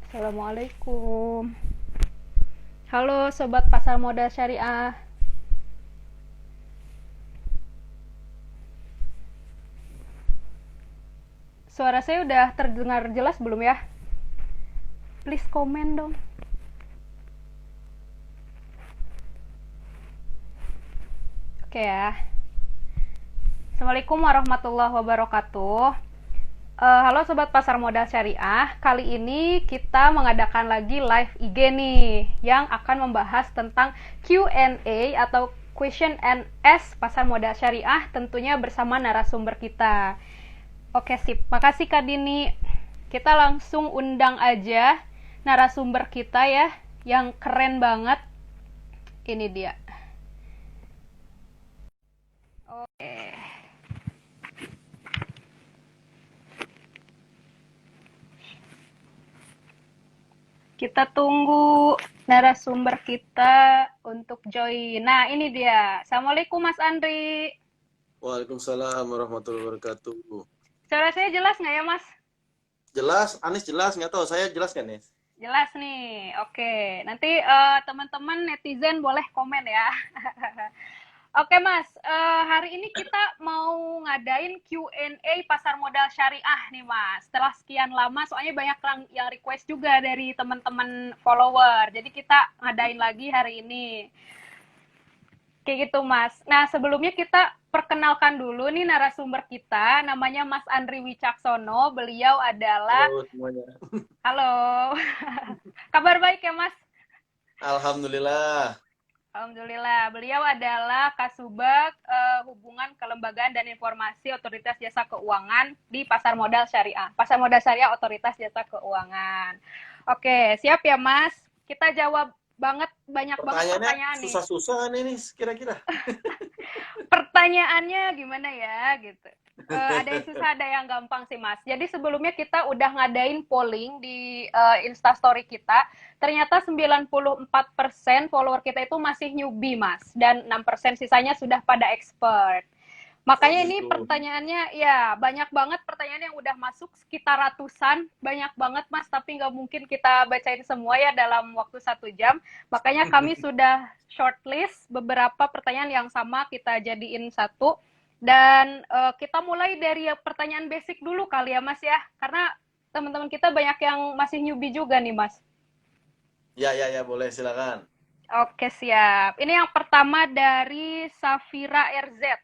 Assalamualaikum. Halo Sobat Pasar Modal Syariah. Suara saya udah terdengar jelas belum ya? Please komen dong. Oke ya. Assalamualaikum warahmatullahi wabarakatuh. Halo Sobat Pasar Modal Syariah. Kali ini kita mengadakan lagi live IG nih yang akan membahas tentang Q&A atau Question and Ask Pasar Modal Syariah, tentunya bersama narasumber kita. Oke sip, makasih Kak Dini. Kita langsung undang aja narasumber kita ya, yang keren banget. Ini dia. Oke. Kita tunggu narasumber kita untuk join. Nah, ini dia. Assalamualaikum Mas Andri. Waalaikumsalam warahmatullahi wabarakatuh. Suara saya jelas nggak ya, Mas? Jelas, Anis jelas, nggak tahu saya jelas kan, Nis? Jelas nih. Oke, nanti teman-teman netizen boleh komen ya. Oke Mas, hari ini kita mau ngadain Q&A pasar modal syariah nih Mas. Setelah sekian lama, soalnya banyak yang request juga dari teman-teman follower. Jadi kita ngadain lagi hari ini. Kayak gitu Mas. Nah sebelumnya kita perkenalkan dulu nih narasumber kita. Namanya Mas Andri Wicaksono. Beliau adalah... Halo semuanya. Halo. Kabar baik ya Mas? Alhamdulillah. Alhamdulillah, beliau adalah Kasubag Hubungan Kelembagaan dan Informasi Otoritas Jasa Keuangan di Pasar Modal Syariah. Pasar Modal Syariah Otoritas Jasa Keuangan. Oke, siap ya Mas? Kita jawab banget banyak banget pertanyaan nih. Susah-susah nih kira-kira. Pertanyaannya gimana ya gitu. Ada yang susah, ada yang gampang sih Mas. Jadi sebelumnya kita udah ngadain polling di Instastory kita. Ternyata 94% follower kita itu masih newbie Mas. Dan 6% sisanya sudah pada expert. Makanya ini pertanyaannya ya banyak banget pertanyaan yang udah masuk sekitar ratusan. Banyak banget Mas, tapi nggak mungkin kita bacain semua ya dalam waktu 1 jam. Makanya kami sudah shortlist beberapa pertanyaan yang sama kita jadiin satu. Dan kita mulai dari pertanyaan basic dulu kali ya Mas ya. Karena teman-teman kita banyak yang masih newbie juga nih Mas. Ya, boleh silakan. Oke siap. Ini yang pertama dari Safira RZ.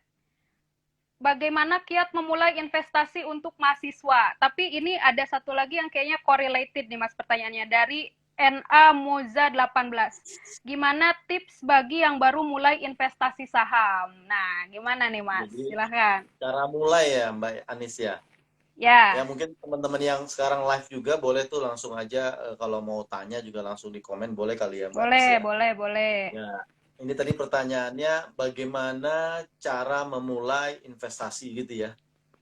Bagaimana kiat memulai investasi untuk mahasiswa? Tapi ini ada satu lagi yang kayaknya correlated nih Mas pertanyaannya. Dari NA Moza 18. Gimana tips bagi yang baru mulai investasi saham? Nah, gimana nih Mas? Jadi, silahkan. Cara mulai ya Mbak Anis ya? Ya. Ya mungkin teman-teman yang sekarang live juga boleh tuh langsung aja kalau mau tanya juga langsung di komen boleh kali ya Mbak Boleh, Anis ya? boleh. Ya, ini tadi pertanyaannya bagaimana cara memulai investasi gitu ya?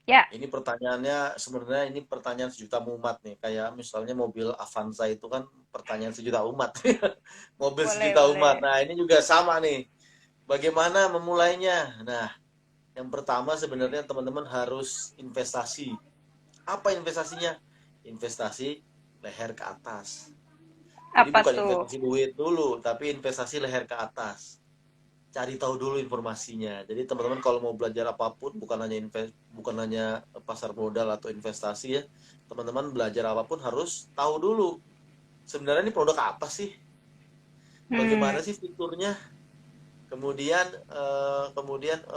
Ya. Ini pertanyaannya sebenarnya ini pertanyaan sejuta umat nih. Kayak misalnya mobil Avanza itu kan pertanyaan sejuta umat. Mobil sejuta umat. Nah, ini juga sama nih. Bagaimana memulainya? Nah, yang pertama sebenarnya teman-teman harus investasi. Apa investasinya? Investasi leher ke atas. Jadi Apa bukan tuh? investasi duit dulu, tapi investasi leher ke atas. Cari tahu dulu informasinya. Jadi teman-teman kalau mau belajar apapun bukan hanya pasar modal atau investasi ya. Teman-teman belajar apapun harus tahu dulu. Sebenarnya ini produk apa sih? Bagaimana sih fiturnya? Kemudian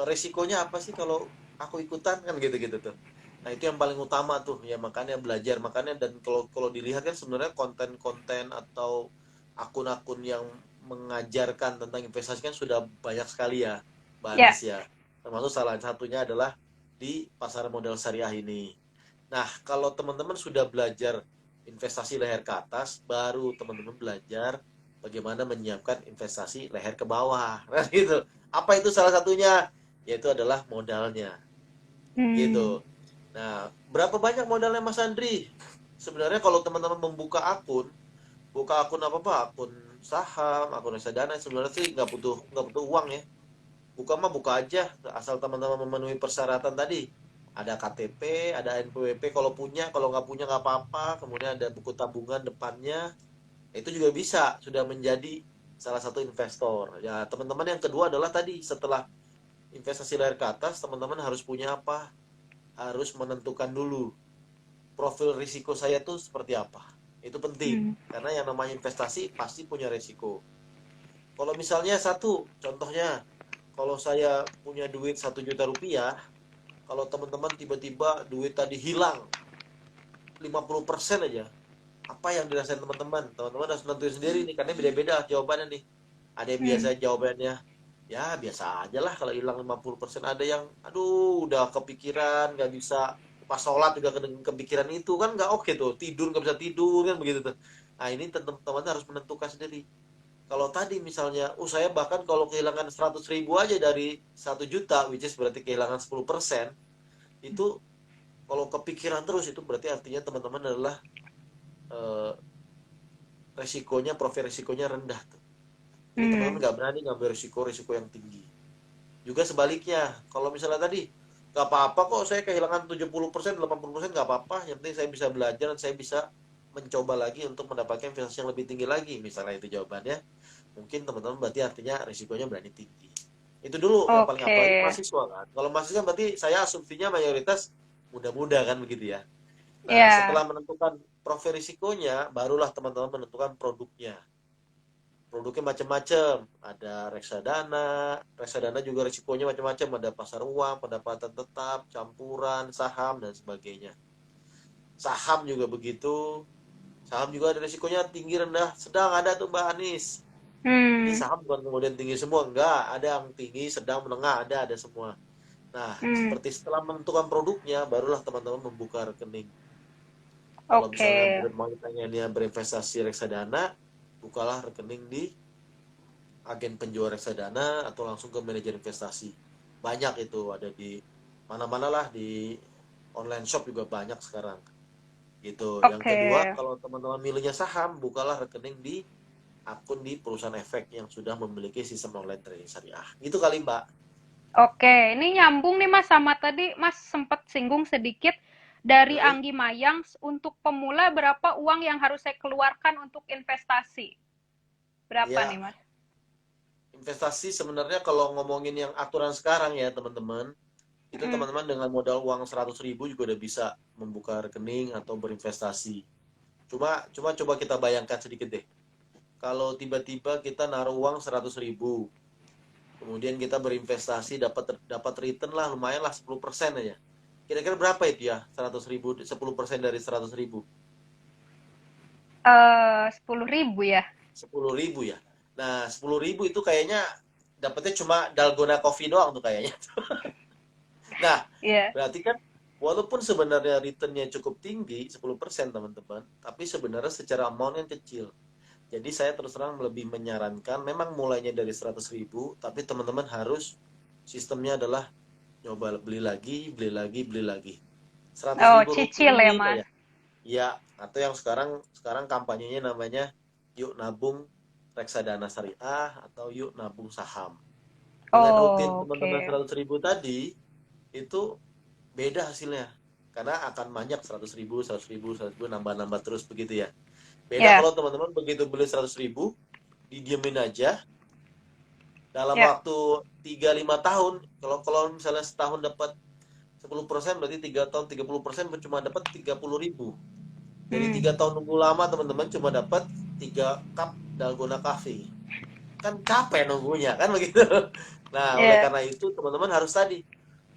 resikonya apa sih kalau aku ikutan kan gitu-gitu tuh. Nah, itu yang paling utama tuh ya makanya belajar makanya dan kalau dilihat kan sebenarnya konten-konten atau akun-akun yang mengajarkan tentang investasi kan sudah banyak sekali ya, Mbak Anis ya. Termasuk salah satunya adalah di pasar modal syariah ini. Nah, kalau teman-teman sudah belajar investasi leher ke atas, baru teman-teman belajar bagaimana menyiapkan investasi leher ke bawah. Nah, gitu. Apa itu salah satunya? Yaitu adalah modalnya. Gitu. Nah, berapa banyak modalnya Mas Andri? Sebenarnya kalau teman-teman membuka akun, apa-apa, akun saham, akun reksadana sebenarnya sih nggak butuh uang ya. Buka mah buka aja, asal teman-teman memenuhi persyaratan tadi. ada KTP, ada NPWP kalau punya, kalau nggak punya nggak apa-apa, kemudian ada buku tabungan depannya, itu juga bisa sudah menjadi salah satu investor. Ya, teman-teman yang kedua adalah tadi setelah investasi layar ke atas, teman-teman harus punya apa? Harus menentukan dulu profil risiko saya tuh seperti apa. Itu penting, Hmm. karena yang namanya investasi pasti punya risiko. Kalau misalnya satu, contohnya, kalau saya punya duit 1 juta rupiah, kalau teman-teman tiba-tiba duit tadi hilang 50% aja, apa yang dirasain teman-teman? Teman-teman harus nentuin sendiri nih, karena beda-beda jawabannya nih. Ada yang biasa Hmm. jawabannya, ya biasa aja lah kalau hilang 50%. Ada yang, aduh udah kepikiran, nggak bisa, pas sholat juga kepikiran itu, kan nggak oke tuh, tidur nggak bisa tidur, kan begitu tuh. Nah ini teman-teman harus menentukan sendiri. Kalau tadi misalnya, saya bahkan kalau kehilangan 100 ribu aja dari 1 juta, which is berarti kehilangan 10%, itu kalau kepikiran terus, itu berarti artinya teman-teman adalah eh, resikonya, profil resikonya rendah tuh. Jadi teman-teman Hmm. nggak berani ngambil risiko-risiko yang tinggi. Juga sebaliknya, kalau misalnya tadi, nggak apa-apa kok saya kehilangan 70%, 80%, nggak apa-apa. Yang penting saya bisa belajar dan saya bisa mencoba lagi untuk mendapatkan investasi yang lebih tinggi lagi. Misalnya itu jawabannya, mungkin teman-teman berarti artinya risikonya berani tinggi. Itu dulu yang paling, Oke. apalagi mahasiswa kan. Kalau mahasiswa berarti saya asumsinya mayoritas muda-muda kan begitu ya. Nah, Ya. setelah menentukan profil risikonya, barulah teman-teman menentukan produknya. Produknya macam-macam, ada reksadana juga risikonya macam-macam, ada pasar uang, pendapatan tetap, campuran, saham dan sebagainya. Saham juga begitu. Saham juga ada risikonya tinggi, rendah, sedang, ada tuh Mbak Anis. Jadi Hmm. saham bukan kemudian tinggi semua, enggak, ada yang tinggi, sedang, menengah, ada semua. Nah, Hmm. seperti setelah menentukan produknya, barulah teman-teman membuka rekening. Kalau misalnya Oke. pengennya berinvestasi reksadana, bukalah rekening di agen penjual reksadana atau langsung ke manajer investasi. Banyak itu, ada di mana-mana lah, di online shop juga banyak sekarang. Gitu. Yang Oke. kedua, kalau teman-teman milihnya saham, bukalah rekening di akun di perusahaan efek yang sudah memiliki sistem online trading syariah. Itu kali Mbak. Oke, ini nyambung nih Mas sama tadi Mas sempat singgung sedikit dari Hmm, Anggi Mayang untuk pemula berapa uang yang harus saya keluarkan untuk investasi? Berapa nih ya, Mas? investasi sebenarnya kalau ngomongin yang aturan sekarang ya teman-teman, itu Hmm. teman-teman dengan modal uang 100 ribu juga udah bisa membuka rekening atau berinvestasi. Cuma coba kita bayangkan sedikit deh. Kalau tiba-tiba kita naruh uang 100 ribu, kemudian kita berinvestasi, dapat dapat return lah, lumayan lah 10% aja. Kira-kira berapa itu ya? 100 ribu, 10% dari 100 ribu? 10.000 ya? 10 ribu ya. Nah, 10 ribu itu kayaknya dapetnya cuma dalgona coffee doang tuh kayaknya. Nah, Iya. berarti kan walaupun sebenarnya returnnya cukup tinggi, 10% teman-teman, tapi sebenarnya secara amount yang kecil. Jadi saya terus terang lebih menyarankan, memang mulainya dari 100 ribu, tapi teman-teman harus sistemnya adalah coba beli lagi, beli lagi, beli lagi. 100 Oh, ribu cicil ya rutin Mas? aja. Ya, atau yang sekarang sekarang kampanyenya namanya yuk nabung reksadana syariah atau yuk nabung saham. Dengan rutin Oh, teman-teman oke. 100 ribu tadi, itu beda hasilnya. Karena akan banyak 100 ribu, 100 ribu, 100 ribu, nambah-nambah terus begitu ya. Beda Ya, kalau teman-teman begitu beli 100 ribu, didiemin aja, dalam ya. waktu 3-5 tahun, kalau misalnya setahun dapat 10%, berarti 3 tahun 30% cuma dapat 30 ribu. Jadi Hmm. 3 tahun nunggu lama teman-teman cuma dapat 3 cup dalgona coffee. Kan capek nunggunya kan begitu. Nah, oleh Ya. karena itu teman-teman harus tadi,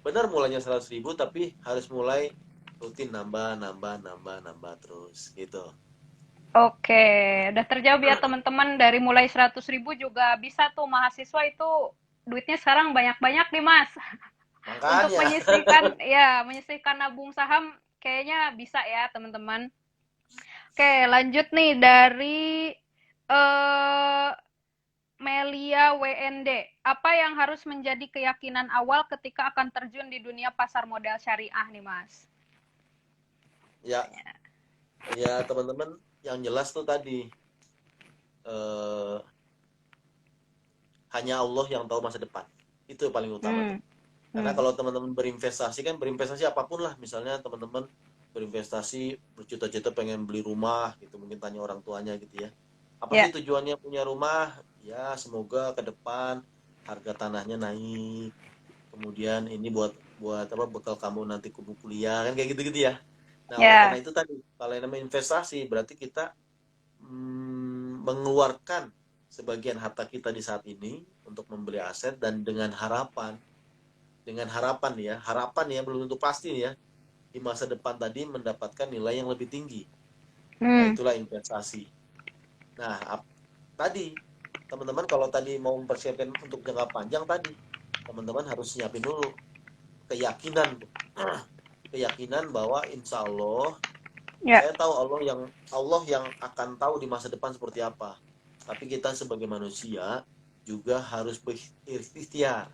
benar mulainya 100 ribu tapi harus mulai rutin nambah, nambah, nambah, nambah terus gitu. Oke, udah terjawab ya teman-teman, dari mulai 100.000 juga bisa tuh mahasiswa itu duitnya sekarang banyak-banyak nih Mas. Untuk Makanya menyisihkan ya, menyisihkan nabung saham kayaknya bisa ya teman-teman. Oke, lanjut nih dari eh Melia WND. Apa yang harus menjadi keyakinan awal ketika akan terjun di dunia pasar modal syariah nih Mas? ya, ya teman-teman, yang jelas tuh tadi, eh, hanya Allah yang tahu masa depan. Itu yang paling utama tuh. Hmm. Karena Hmm. kalau teman-teman berinvestasi kan berinvestasi apapun lah, misalnya teman-teman berinvestasi berjuta-juta pengen beli rumah gitu, mungkin tanya orang tuanya gitu ya. Apa sih Ya. tujuannya punya rumah? Ya semoga ke depan harga tanahnya naik. Kemudian ini buat buat apa bekal kamu nanti kuliah kan kayak gitu-gitu ya. Nah, oleh karena Ya. itu tadi kalau yang namanya investasi berarti kita mengeluarkan sebagian harta kita di saat ini untuk membeli aset dan dengan harapan ya, harapan ya belum tentu pasti ya, di masa depan tadi mendapatkan nilai yang lebih tinggi. Nah, Hmm. itulah investasi. Nah, tadi teman-teman kalau tadi mau mempersiapkan untuk jangka panjang tadi, teman-teman harus siapin dulu keyakinan tuh. Keyakinan bahwa insya Allah Ya. saya tahu Allah yang akan tahu di masa depan seperti apa. Tapi kita sebagai manusia juga harus berikhtiar.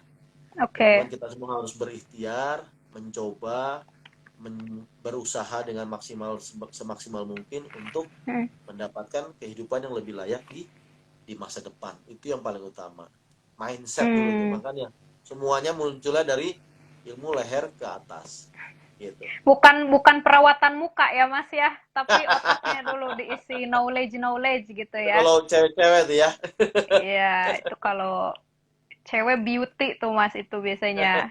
Teman-teman Oke. kita semua harus berikhtiar, mencoba, berusaha dengan semaksimal mungkin untuk Hmm. mendapatkan kehidupan yang lebih layak di masa depan. Itu yang paling utama. Mindset dulu tuh. Hmm. Makanya semuanya munculnya dari ilmu leher ke atas. Gitu. Bukan bukan perawatan muka ya Mas ya, tapi otaknya dulu diisi knowledge gitu Itu ya. kalau cewek-cewek tuh ya. Iya, itu kalau cewek beauty tuh Mas itu biasanya.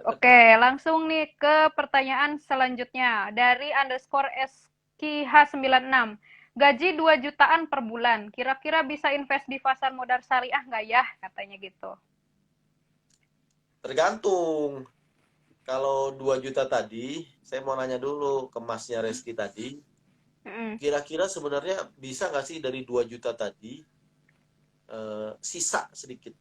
Oke, langsung nih ke pertanyaan selanjutnya dari underscore SKH96. Gaji 2 jutaan per bulan, kira-kira bisa invest di pasar modal syariah nggak ya? Katanya gitu. Tergantung. Kalau 2 juta tadi, saya mau nanya dulu ke masnya Reski tadi, Mm-mm. kira-kira sebenarnya bisa nggak sih dari 2 juta tadi sisa sedikit?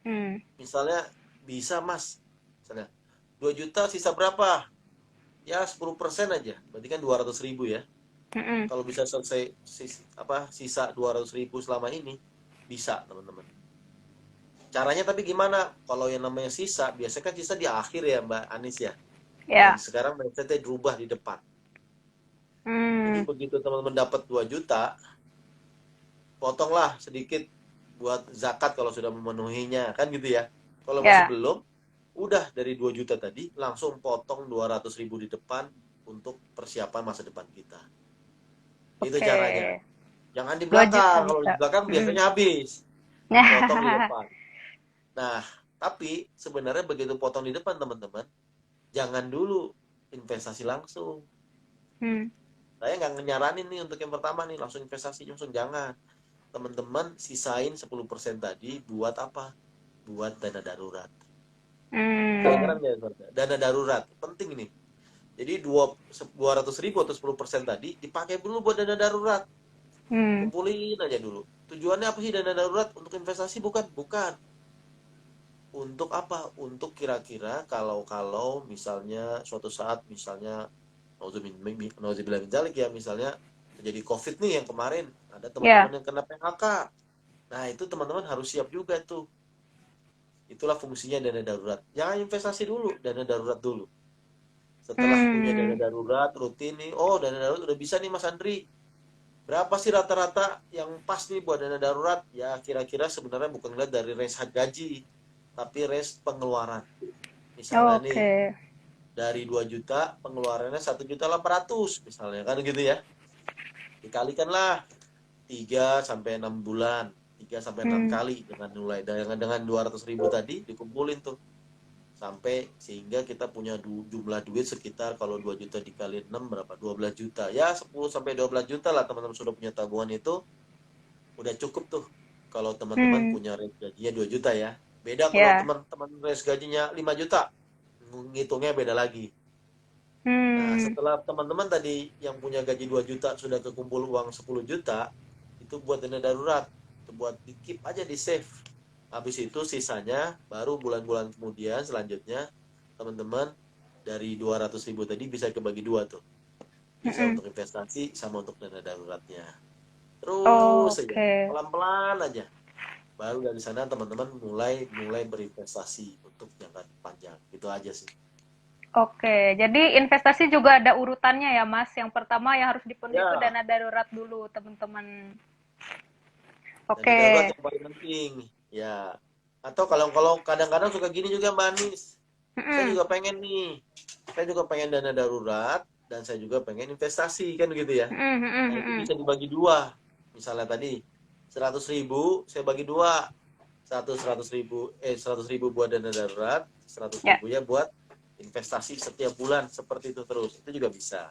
Hmm. Misalnya bisa mas, misalnya 2 juta sisa berapa? Ya 10% aja, berarti kan 200.000 ya. Mm-mm. Kalau bisa selesai sisa 200.000 selama ini, bisa teman-teman. Caranya tapi gimana? Kalau yang namanya sisa, biasanya kan sisa di akhir ya Mbak Anis ya. Kalau Ya. sekarang mindsetnya berubah di depan. Jadi Hmm. begitu teman-teman dapat 2 juta, potonglah sedikit buat zakat kalau sudah memenuhinya, kan gitu ya. Kalau masih Ya. belum, udah dari 2 juta tadi langsung potong 200.000 di depan untuk persiapan masa depan kita. Itu Oke. caranya. Jangan di 2 juta belakang. Kalau di bisa. belakang Hmm. biasanya habis. Potong di depan. Nah, tapi sebenarnya begitu potong di depan teman-teman, jangan dulu investasi langsung. Hmm. Saya nggak nyaranin nih untuk yang pertama nih langsung investasi langsung, jangan. Teman-teman sisain 10% tadi buat apa? Buat dana darurat. Kedengeran Hmm. nggak? Dana darurat penting ini. Jadi 200.000 atau 10% tadi dipakai dulu buat dana darurat. Hmm. Kumpulin aja dulu. Tujuannya apa sih dana darurat? Untuk investasi bukan? Bukan. Untuk apa? Untuk kira-kira kalau misalnya suatu saat misalnya nauzubillah min dzalik ya, misalnya terjadi Covid nih yang kemarin, ada Ya. teman-teman yang kena PHK. Nah, itu teman-teman harus siap juga tuh. Itulah fungsinya dana darurat. Jangan investasi dulu, dana darurat dulu. Setelah punya dana Hmm. darurat rutin nih, oh dana darurat udah bisa nih Mas Andri. Berapa sih rata-rata yang pas nih buat dana darurat? Ya kira-kira sebenarnya bukan lihat dari range gaji, tapi range pengeluaran. Misalnya nih, Oke. dari 2 juta pengeluarannya 1.800.000 misalnya kan gitu ya. Dikalikanlah 3 sampai 6 bulan, 3 sampai 6 Hmm. kali dengan 200.000 tadi dikumpulin tuh sampai sehingga kita punya jumlah duit sekitar kalau 2 juta dikali 6 berapa? 12 juta. Ya 10 sampai 12 juta lah teman-teman sudah punya tabungan itu udah cukup tuh. Kalau teman-teman Hmm. punya range gajinya 2 juta ya. Beda kalau Ya. teman-teman range gajinya 5 juta. Ngitungnya beda lagi. Nah, Hmm. setelah teman-teman tadi yang punya gaji 2 juta sudah kekumpul uang 10 juta, itu buat dana darurat. Itu buat di keep aja di save. Habis itu sisanya baru bulan-bulan kemudian selanjutnya teman-teman dari 200.000 tadi bisa kebagi dua tuh. Bisa Hmm. untuk investasi sama untuk dana daruratnya. Terus saja, Oke. pelan-pelan aja. Baru dari sana teman-teman mulai mulai berinvestasi untuk jangka panjang. Itu aja sih. Oke, jadi investasi juga ada urutannya ya, Mas. Yang pertama yang harus dipenuhi itu Ya, dana darurat dulu, teman-teman. dana Oke. darurat yang paling penting. Ya. Atau kalau kalau kadang-kadang suka gini juga Mbak Anis. Saya Mm-mm. juga pengen nih, saya juga pengen dana darurat, dan saya juga pengen investasi, kan gitu ya. Mm-mm, mm-mm, Nah, itu mm-mm. bisa dibagi dua. Misalnya tadi, 100.000 saya bagi dua. 100.000 buat dana darurat, 100 Ya. ribu ya buat investasi setiap bulan, seperti itu terus. Itu juga bisa.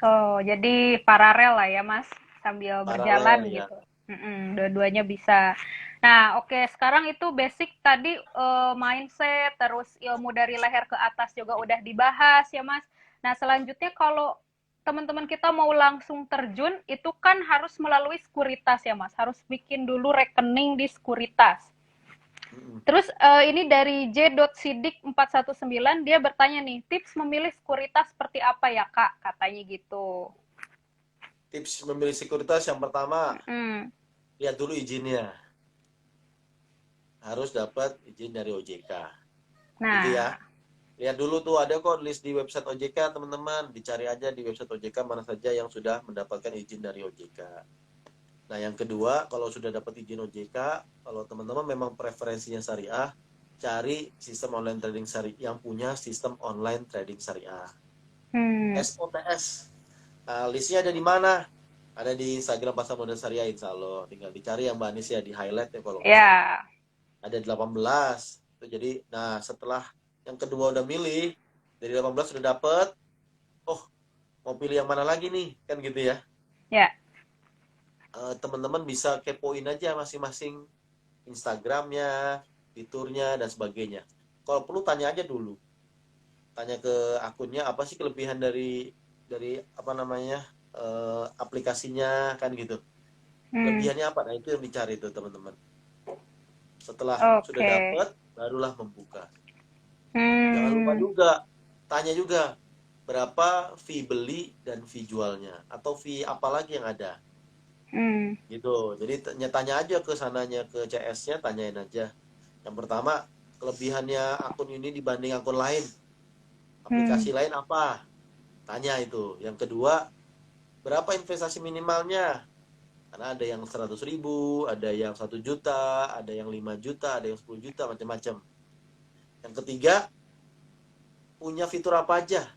Oh, jadi paralel lah ya, Mas, sambil Paralel berjalan ya. gitu. Mm-mm, dua-duanya bisa. Nah, oke, sekarang itu basic tadi mindset, terus ilmu dari leher ke atas juga udah dibahas ya, Mas. Nah, selanjutnya kalau teman-teman kita mau langsung terjun, itu kan harus melalui sekuritas ya, Mas. Harus bikin dulu rekening di sekuritas. Mm-mm. Terus ini dari J.Sidik 419 dia bertanya nih, tips memilih sekuritas seperti apa ya Kak? Katanya gitu. Tips memilih sekuritas yang pertama, Hmm. lihat dulu izinnya. Harus dapat izin dari OJK. Gitu ya. Nah, Lihat dulu tuh, ada kok list di website OJK, teman-teman. Dicari aja di website OJK mana saja yang sudah mendapatkan izin dari OJK. Nah, yang kedua, kalau sudah dapat izin OJK, kalau teman-teman memang preferensinya syariah, cari sistem online trading syariah yang punya sistem online trading syariah. hmm. SOTS. Nah, listnya ada di mana? Ada di Instagram Pasar Modal Syariah, insya Allah. Tinggal dicari yang Mbak Anis ya, di highlight ya kalau nggak salah. Ya. Ada 18. Itu jadi, nah setelah yang kedua udah milih, dari 18 sudah dapet, oh mau pilih yang mana lagi nih? Kan gitu ya. Ya. Teman-teman bisa kepoin aja masing-masing Instagramnya, fiturnya, dan sebagainya. Kalau perlu tanya aja dulu. Tanya ke akunnya, apa sih kelebihan dari apa namanya, aplikasinya, kan gitu. Hmm. Kelebihannya apa? Nah, itu yang dicari tuh teman-teman. Setelah sudah Oke. dapat, barulah membuka. Jangan lupa Hmm. juga, tanya juga berapa fee beli dan fee jualnya, atau fee apa lagi yang ada. Hmm. Gitu. Jadi tanya aja ke sananya, ke CS-nya, tanyain aja. Yang pertama, kelebihannya akun ini dibanding akun lain. Hmm. Aplikasi lain apa? Tanya itu. Yang kedua, berapa investasi minimalnya? Karena ada yang 100.000, ada yang 1 juta, ada yang 5 juta, ada yang 10 juta, macam-macam. Yang ketiga, punya fitur apa aja?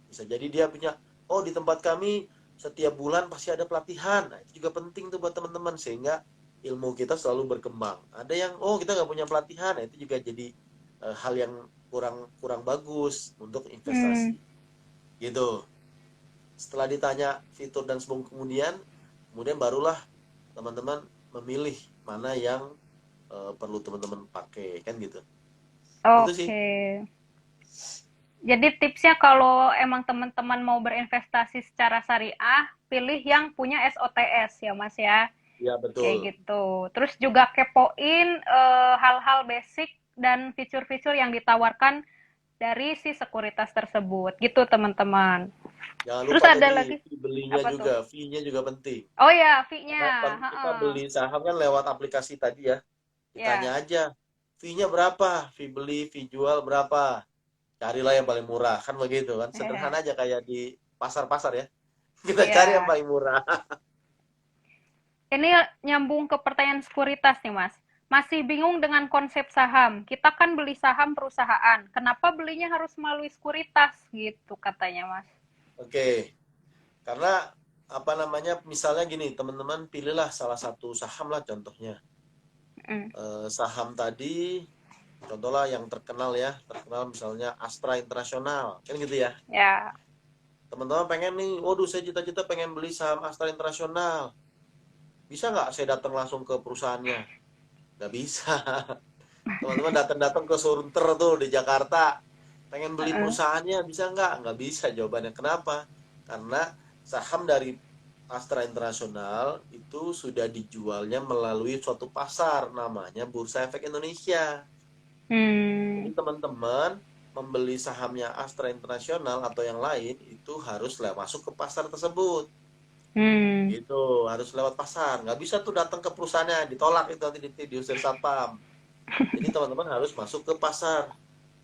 Bisa jadi dia punya, oh di tempat kami setiap bulan pasti ada pelatihan. Nah, itu juga penting tuh buat teman-teman, sehingga ilmu kita selalu berkembang. Ada yang, oh kita nggak punya pelatihan, nah, itu juga jadi hal yang kurang kurang bagus untuk Hmm. investasi. Gitu. Setelah ditanya fitur dan sebelum kemudian barulah teman-teman memilih mana yang perlu teman-teman pakai, kan gitu. Itu sih. Oke. Jadi tipsnya kalau emang teman-teman mau berinvestasi secara syariah, pilih yang punya SOTS ya Mas ya. Ya betul. Kayak gitu. Terus juga kepoin hal-hal basic dan fitur-fitur yang ditawarkan dari si sekuritas tersebut. Gitu teman-teman. Jangan Terus lupa ada tadi lagi fee belinya apa tuh? juga, fee-nya juga penting. Oh ya, fee-nya. Karena kan kita Heeh. beli saham kan lewat aplikasi tadi ya. Ditanya Ya. aja, fee-nya berapa? Fee beli, fee jual berapa? Carilah yang paling murah. Kan begitu kan. Sederhana aja kayak di pasar-pasar ya. Kita cari yang Ya. paling murah. Ini nyambung ke pertanyaan sekuritas nih, Mas. Masih bingung dengan konsep saham. Kita kan beli saham perusahaan. Kenapa belinya harus melalui sekuritas gitu katanya, Mas. Oke. Karena apa namanya, misalnya gini, teman-teman pilihlah salah satu saham lah contohnya. Mm. Saham tadi, contohlah yang terkenal ya. Terkenal misalnya Astra Internasional. Kan gitu ya. Ya. Teman-teman pengen nih, waduh saya cita-cita pengen beli saham Astra Internasional. Bisa nggak saya datang langsung ke perusahaannya? Nggak bisa. Teman-teman datang-datang ke Sunter tuh di Jakarta, pengen beli Uh-uh. perusahaannya, bisa nggak? Nggak bisa jawabannya. Kenapa? Karena saham dari Astra Internasional itu sudah dijualnya melalui suatu pasar, namanya Bursa Efek Indonesia. Jadi Hmm. teman-teman membeli sahamnya Astra Internasional atau yang lain itu harus masuk ke pasar tersebut. Hmm. Gitu, harus lewat pasar. Nggak bisa tuh datang ke perusahaannya, ditolak itu nanti diusir satpam. Jadi teman-teman harus masuk ke pasar.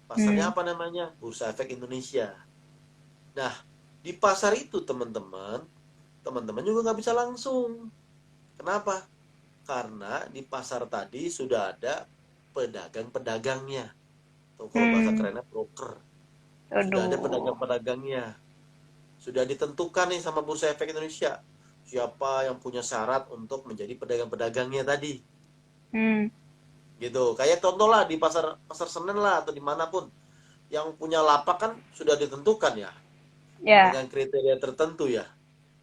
Pasarnya Hmm. apa namanya? Bursa Efek Indonesia. Nah, di pasar itu teman-teman juga nggak bisa langsung. Kenapa? Karena di pasar tadi sudah ada pedagang-pedagangnya. atau kalau bahasa Hmm. kerennya broker. Sudah ada Aduh. pedagang-pedagangnya. Sudah ditentukan nih sama Bursa Efek Indonesia. Siapa yang punya syarat untuk menjadi pedagang-pedagangnya tadi. Hmm. Gitu. Kayak contoh lah di pasar pasar Senen lah atau dimanapun. Yang punya lapak kan sudah ditentukan ya. Ya. Dengan kriteria tertentu ya.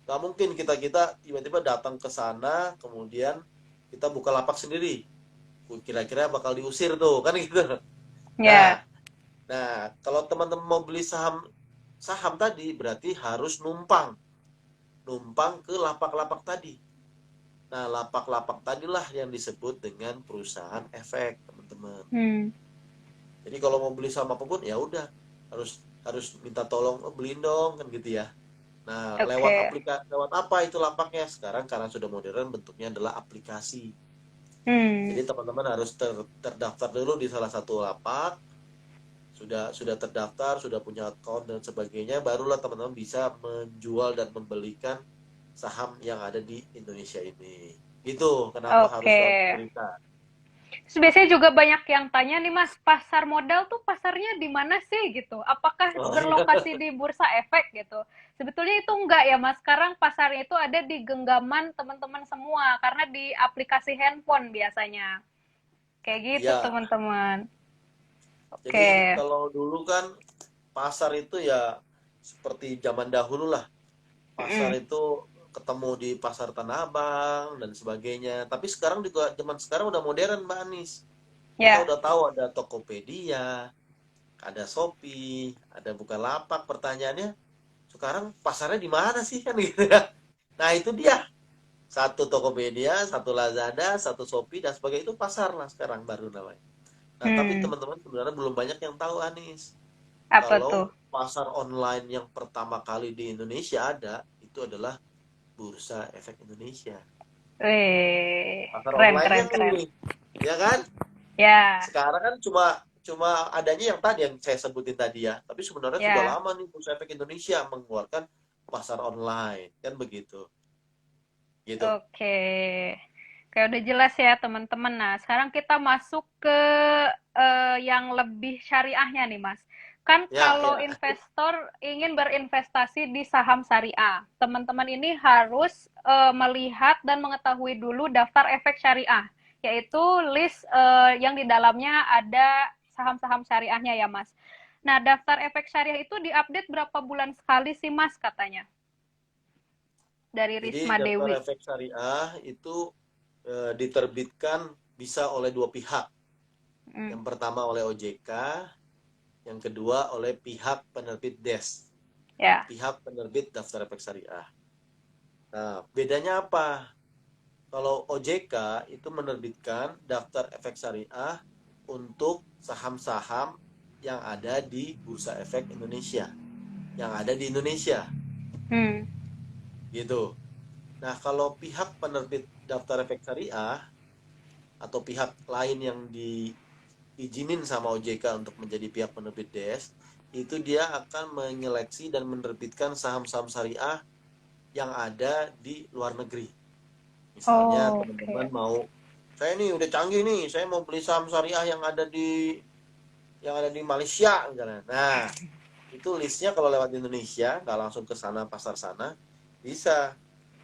Gak mungkin kita-kita tiba-tiba datang ke sana, kemudian kita buka lapak sendiri. Kira-kira bakal diusir tuh, kan gitu. Ya. Nah, nah kalau teman-teman mau beli saham saham tadi berarti harus numpang ke lapak-lapak tadi. Nah, lapak-lapak tadilah yang disebut dengan perusahaan efek, teman-teman. Hmm. Jadi kalau mau beli saham apapun ya udah harus harus minta tolong, oh, beliin dong kan gitu ya. Nah, Oke. lewat apa itu lapaknya? Sekarang karena sudah modern bentuknya adalah aplikasi. Hmm. Jadi teman-teman harus terdaftar dulu di salah satu lapak, sudah terdaftar, sudah punya account dan sebagainya, barulah teman-teman bisa menjual dan membelikan saham yang ada di Indonesia ini. Gitu, kenapa harus Oke. lewat pemerintah? Terus biasanya juga banyak yang tanya nih Mas, pasar modal tuh pasarnya di mana sih gitu? Apakah Oh iya, berlokasi di bursa efek gitu? Sebetulnya itu enggak ya Mas. Sekarang pasarnya itu ada di genggaman teman-teman semua karena di aplikasi handphone biasanya. Kayak gitu iya. teman-teman. Jadi Oke. kalau dulu kan pasar itu ya seperti zaman dahulu lah. Pasar Mm. itu ketemu di pasar Tanah Abang dan sebagainya. Tapi sekarang juga zaman sekarang udah modern, Mbak Anis. Kita Ya. udah tahu ada Tokopedia, ada Shopee, ada Bukalapak. Pertanyaannya, sekarang pasarnya di mana sih kan gitu ya? Nah, itu dia. Satu Tokopedia, satu Lazada, satu Shopee dan sebagainya itu pasar lah sekarang baru namanya. Nah, tapi Hmm. teman-teman sebenarnya belum banyak yang tahu Anis. Apa Kalau tuh? pasar online yang pertama kali di Indonesia ada, itu adalah Bursa Efek Indonesia. Pasar Keren online-nya keren keren. nih, ya kan? Ya. Sekarang kan cuma cuma adanya yang tadi yang saya sebutin tadi ya. Tapi sebenarnya sudah Ya. lama nih Bursa Efek Indonesia mengeluarkan pasar online, kan begitu. Gitu. Oke. Kayak udah jelas ya teman-teman. Nah, sekarang kita masuk ke yang lebih syariahnya nih, Mas. Kan Ya, kalau ya. investor ingin berinvestasi di saham syariah, teman-teman ini harus melihat dan mengetahui dulu daftar efek syariah, yaitu list yang di dalamnya ada saham-saham syariahnya ya, Mas. Nah, daftar efek syariah itu diupdate berapa bulan sekali sih, Mas, katanya? Dari Jadi Risma daftar Dewi. efek syariah itu diterbitkan bisa oleh dua pihak. Hmm. Yang pertama oleh OJK, yang kedua oleh pihak penerbit DES, Ya. pihak penerbit daftar efek syariah. Nah, bedanya apa? Kalau OJK itu menerbitkan daftar efek syariah untuk saham-saham yang ada di Bursa Efek Indonesia, yang ada di Indonesia, Hmm. gitu. Nah, kalau pihak penerbit daftar efek syariah atau pihak lain yang diizinin sama OJK untuk menjadi pihak penerbit DES, itu dia akan menyeleksi dan menerbitkan saham-saham syariah yang ada di luar negeri. Misalnya Oh, teman-teman oke. mau, saya nih udah canggih nih, saya mau beli saham syariah yang ada di Malaysia misalnya. Nah, itu listnya kalau lewat Indonesia, nggak langsung ke sana pasar sana, bisa.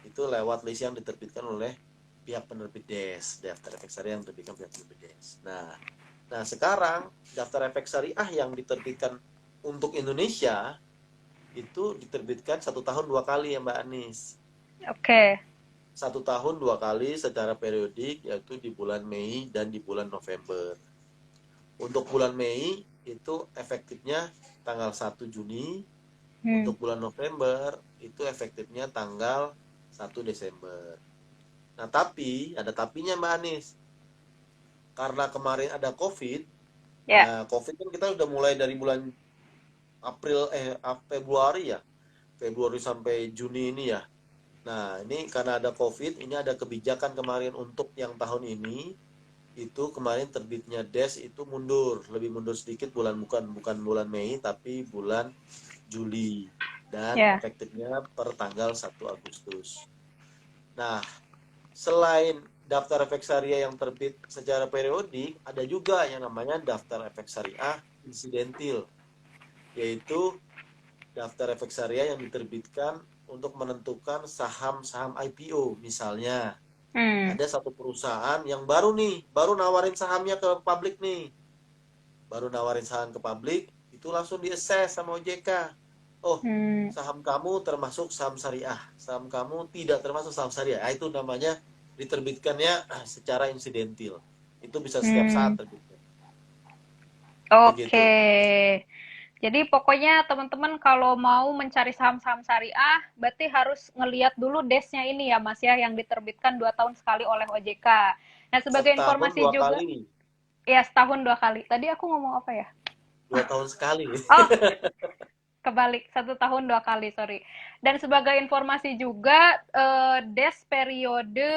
Itu lewat list yang diterbitkan oleh pihak penerbit DES, daftar efek syariah yang diterbitkan pihak penerbit DES. Nah, sekarang daftar efek syariah yang diterbitkan untuk Indonesia itu diterbitkan 1 tahun 2 kali ya Mbak Anis. Oke. 1 tahun 2 kali secara periodik yaitu di bulan Mei dan di bulan November. Untuk bulan Mei itu efektifnya tanggal 1 Juni, Hmm. untuk bulan November itu efektifnya tanggal 1 Desember. Nah, tapi ada tapinya Mbak Anis. Karena kemarin ada COVID, Ya. nah COVID kan kita udah mulai dari bulan Februari ya. Februari sampai Juni ini ya. Nah, ini karena ada COVID, ini ada kebijakan kemarin untuk yang tahun ini itu kemarin terbitnya DES itu mundur, lebih mundur sedikit bukan bulan Mei tapi bulan Juli dan Ya. efektifnya per tanggal 1 Agustus. Nah, selain daftar efek syariah yang terbit secara periodik, ada juga yang namanya daftar efek syariah insidentil, yaitu daftar efek syariah yang diterbitkan untuk menentukan saham-saham IPO. Misalnya, Hmm. ada satu perusahaan yang baru nih, baru nawarin sahamnya ke publik nih. Baru nawarin saham ke publik, itu langsung di-assess sama OJK. Oh, Hmm. saham kamu termasuk saham syariah, saham kamu tidak termasuk saham syariah. Nah, itu namanya diterbitkannya secara insidentil. Itu bisa setiap saat Hmm. terbitnya. Oke. Begitu. Jadi pokoknya teman-teman kalau mau mencari saham-saham syariah, berarti harus ngeliat dulu DES-nya ini ya Mas ya, yang diterbitkan 2 tahun sekali oleh OJK. Nah sebagai Setahun informasi dua juga, kali. ya setahun 2 kali. Tadi aku ngomong apa ya? 2 tahun sekali. Oh, kebalik 1 tahun 2 kali, sorry. Dan sebagai informasi juga, DES periode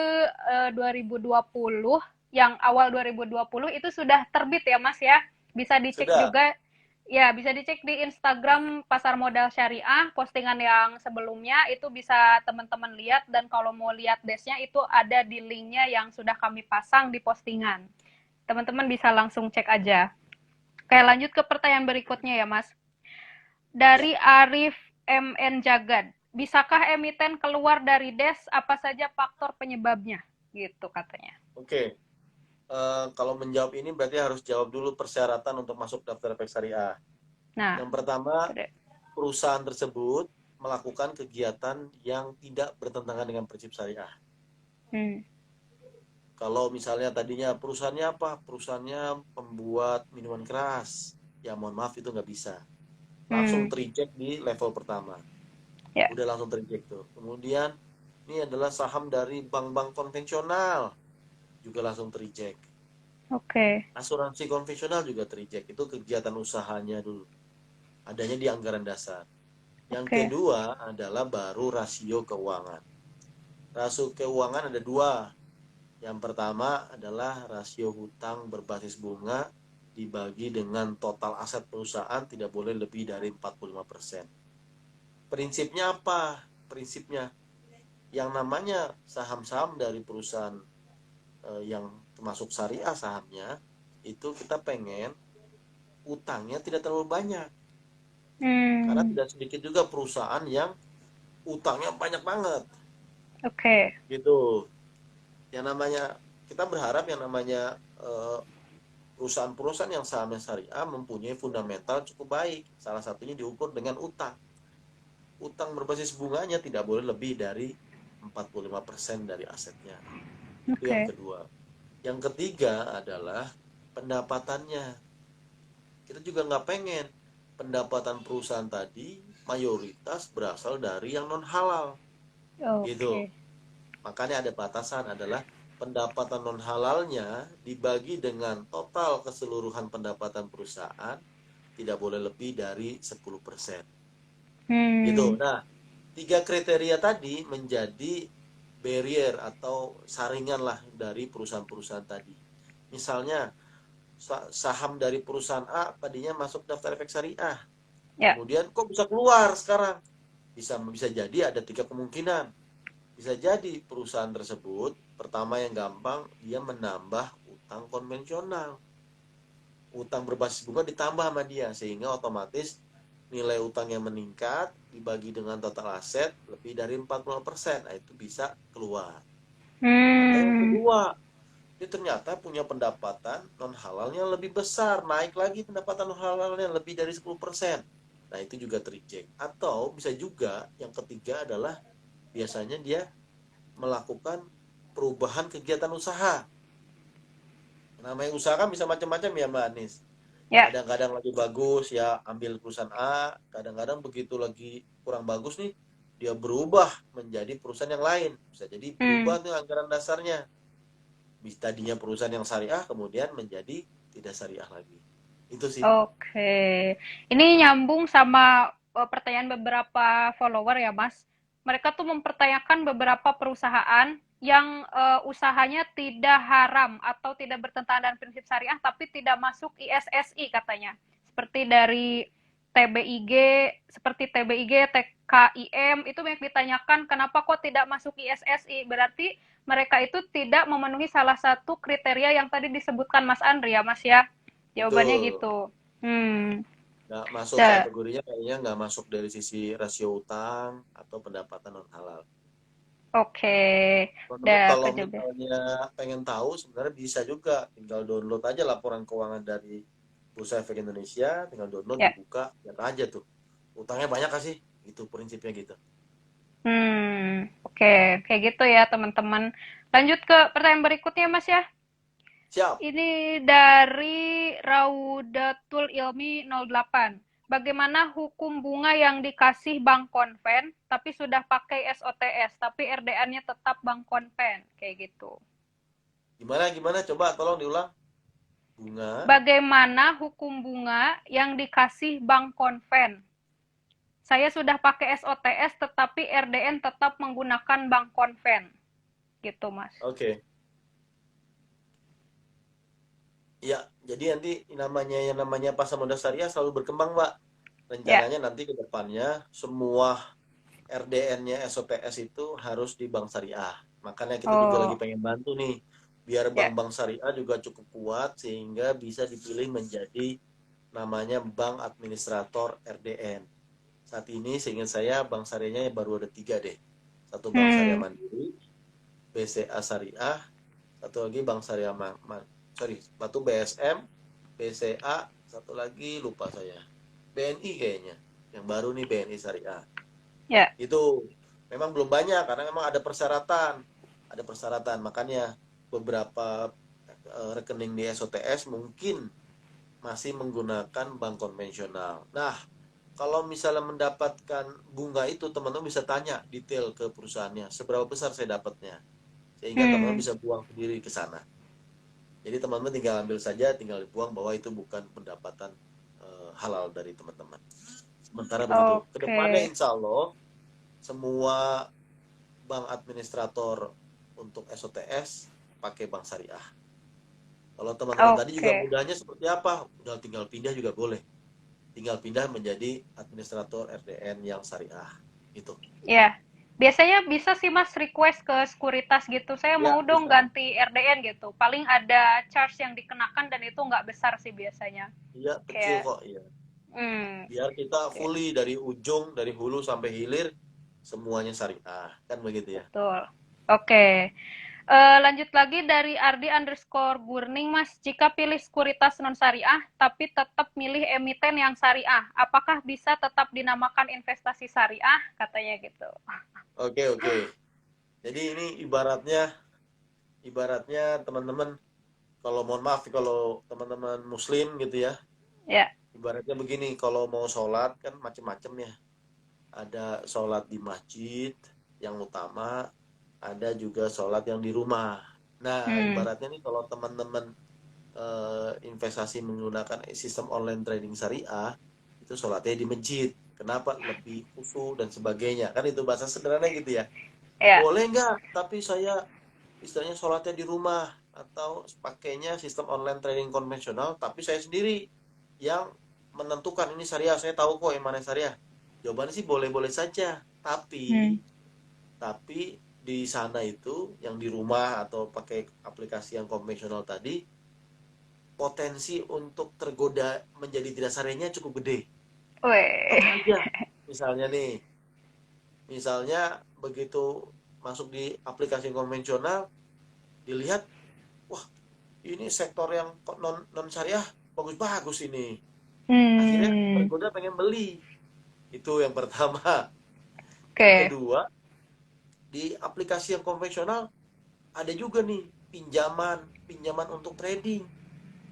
2020, yang awal 2020 itu sudah terbit ya Mas ya. Bisa dicek Sudah. juga. Ya, bisa dicek di Instagram Pasar Modal Syariah, postingan yang sebelumnya itu bisa teman-teman lihat, dan kalau mau lihat desnya itu ada di linknya yang sudah kami pasang di postingan. Teman-teman bisa langsung cek aja. Oke, lanjut ke pertanyaan berikutnya ya Mas. Ya, Dari Arif MN Jagad, bisakah emiten keluar dari DES? Apa saja faktor penyebabnya? Gitu katanya. oke. Kalau menjawab ini berarti harus jawab dulu persyaratan untuk masuk daftar efek syariah. Nah, Yang pertama, itu deh. perusahaan tersebut melakukan kegiatan yang tidak bertentangan dengan prinsip syariah. Hmm. Kalau misalnya tadinya perusahaannya apa? Perusahaannya pembuat minuman keras. Ya mohon maaf itu nggak bisa. Langsung Hmm. tereject di level pertama. Ya. Udah langsung tereject tuh. Kemudian ini adalah saham dari bank-bank konvensional. Juga langsung tereject. Oke. Asuransi konvensional juga tereject. Itu kegiatan usahanya dulu. Adanya di anggaran dasar. Yang Oke. kedua adalah baru rasio keuangan. Rasio keuangan ada dua. Yang pertama adalah rasio hutang berbasis bunga dibagi dengan total aset perusahaan tidak boleh lebih dari 45%. Prinsipnya apa? Prinsipnya yang namanya saham-saham dari perusahaan yang termasuk syariah sahamnya, itu kita pengen utangnya tidak terlalu banyak. Karena Hmm. tidak sedikit juga perusahaan yang utangnya banyak banget. Oke. Gitu. Yang namanya kita berharap yang namanya perusahaan-perusahaan yang sahamnya syariah mempunyai fundamental cukup baik. Salah satunya diukur dengan utang. Utang berbasis bunganya tidak boleh lebih dari 45% dari asetnya. Itu yang Oke. kedua. Yang ketiga adalah pendapatannya. Kita juga nggak pengen pendapatan perusahaan tadi mayoritas berasal dari yang non halal. Gitu. Oke. Makanya ada batasan adalah pendapatan non halalnya dibagi dengan total keseluruhan pendapatan perusahaan tidak boleh lebih dari 10%. Gitu. Hmm. Nah, tiga kriteria tadi menjadi barrier atau saringan lah dari perusahaan-perusahaan tadi. Misalnya saham dari perusahaan A tadinya masuk daftar efek syariah. Ya. Kemudian kok bisa keluar sekarang? Bisa bisa jadi ada tiga kemungkinan. Bisa jadi perusahaan tersebut pertama yang gampang dia menambah utang konvensional. Utang berbasis bunga ditambah sama dia sehingga otomatis nilai utangnya meningkat dibagi dengan total aset lebih dari 40%. Nah, itu bisa keluar. Atau yang Hmm. kedua, dia ternyata punya pendapatan non halalnya lebih besar, naik lagi pendapatan non halalnya lebih dari 10%. Nah, itu juga tereject. Atau bisa juga yang ketiga adalah biasanya dia melakukan perubahan kegiatan usaha. Namanya usaha kan bisa macam-macam ya Mbak Anis. Ya. Kadang-kadang lagi bagus ya ambil perusahaan A, kadang-kadang begitu lagi kurang bagus nih dia berubah menjadi perusahaan yang lain. Bisa jadi Hmm. berubah tuh anggaran dasarnya. Bisa tadinya perusahaan yang syariah kemudian menjadi tidak syariah lagi. Itu sih. Oke. Ini nyambung sama pertanyaan beberapa follower ya, Mas. Mereka tuh mempertanyakan beberapa perusahaan yang usahanya tidak haram atau tidak bertentangan dengan prinsip syariah tapi tidak masuk ISSI katanya. Seperti dari TBIG, seperti TBIG, TKIM, itu banyak ditanyakan kenapa kok tidak masuk ISSI. Berarti mereka itu tidak memenuhi salah satu kriteria yang tadi disebutkan Mas Andri ya, Mas ya. Jawabannya Betul. gitu. Hmm. Nggak masuk Da, kategorinya, kayaknya nggak masuk dari sisi rasio utang atau pendapatan non halal. oke. Teman-teman Da, kalau kejebe. misalnya pengen tahu, sebenarnya bisa juga tinggal download aja laporan keuangan dari Bursa Efek Indonesia, tinggal download, Ya. dibuka, lihat aja tuh utangnya banyak gak sih, itu prinsipnya gitu. Oke. Kayak gitu ya, teman-teman. Lanjut ke pertanyaan berikutnya, Mas ya. Siap. Ini dari Raudatul Ilmi 08. Bagaimana hukum bunga yang dikasih bank konven tapi sudah pakai SOTS tapi RDA-nya tetap bank konven kayak gitu. Gimana gimana, coba tolong diulang. Bunga. Bagaimana hukum bunga yang dikasih bank konven? Saya sudah pakai SOTS tetapi RDN tetap menggunakan bank konven. Gitu, Mas. Oke. Ya, jadi nanti yang namanya pasar modal syariah selalu berkembang, Mbak. Ya. Rencananya nanti ke depannya semua RDN-nya SOTS itu harus di bank syariah. Makanya kita juga lagi Oh, pengen bantu nih, biar ya. bank-bank syariah juga cukup kuat sehingga bisa dipilih menjadi namanya bank administrator RDN. Saat ini seingat saya bank syariahnya baru ada 3 deh. Satu bank syariah Hmm, mandiri, BCA Syariah, satu lagi bank syariah satu BSM, BCA, satu lagi lupa saya. BNI kayaknya. Yang baru nih BNI Syariah. ya. Itu memang belum banyak karena memang ada persyaratan. Ada persyaratan, makanya beberapa rekening di SOTS mungkin masih menggunakan bank konvensional. Nah, kalau misalnya mendapatkan bunga itu, teman-teman bisa tanya detail ke perusahaannya, seberapa besar saya dapatnya. Sehingga teman-teman Hmm, bisa buang sendiri ke sana. Jadi teman-teman tinggal ambil saja, tinggal buang bahwa itu bukan pendapatan halal dari teman-teman. Sementara begitu. oke. Kedepannya insya Allah semua bank administrator untuk SOTS pakai bank syariah. Kalau teman-teman tadi juga Oke. mudahnya seperti apa? Udah tinggal pindah juga boleh. Tinggal pindah menjadi administrator RDN yang syariah. Gitu. Ya, biasanya bisa sih Mas request ke sekuritas gitu. Saya mau Ya, dong bisa. ganti RDN gitu. Paling ada charge yang dikenakan dan itu nggak besar sih biasanya. Iya, kecil Kayak, kok. Iya. hmm, Biar kita oke, fully dari ujung, dari hulu sampai hilir, semuanya syariah. Kan begitu ya. betul. Oke, lanjut lagi dari Ardi underscore Gurning Mas. Jika pilih sekuritas non syariah tapi tetap milih emiten yang syariah, apakah bisa tetap dinamakan investasi syariah? Katanya gitu. Oke, oke. Jadi ini ibaratnya teman-teman, kalau mohon maaf kalau teman-teman muslim gitu ya, Ya, ibaratnya begini, kalau mau sholat kan macam-macam ya, ada sholat di masjid yang utama, ada juga sholat yang di rumah. Nah, hmm, ibaratnya nih kalau teman-teman investasi menggunakan sistem online trading syariah, itu sholatnya di masjid. Kenapa? Lebih khusyuk dan sebagainya, kan itu bahasa sederhana gitu ya. ya, Boleh nggak? Tapi saya istilahnya sholatnya di rumah, atau pakainya sistem online trading konvensional, tapi saya sendiri yang menentukan ini syariah. Saya tahu kok yang mana syariah. Jawabannya sih boleh-boleh saja. hmm, Tapi di sana itu yang di rumah atau pakai aplikasi yang konvensional tadi, potensi untuk tergoda menjadi tidak syariahnya cukup gede. weh, Contoh aja, misalnya nih, misalnya begitu masuk di aplikasi konvensional, dilihat, wah ini sektor yang non syariah bagus-bagus ini. Akhirnya hmm, tergoda pengen beli. Itu yang pertama. Yang oke. kedua, di aplikasi yang konvensional ada juga nih pinjaman untuk trading.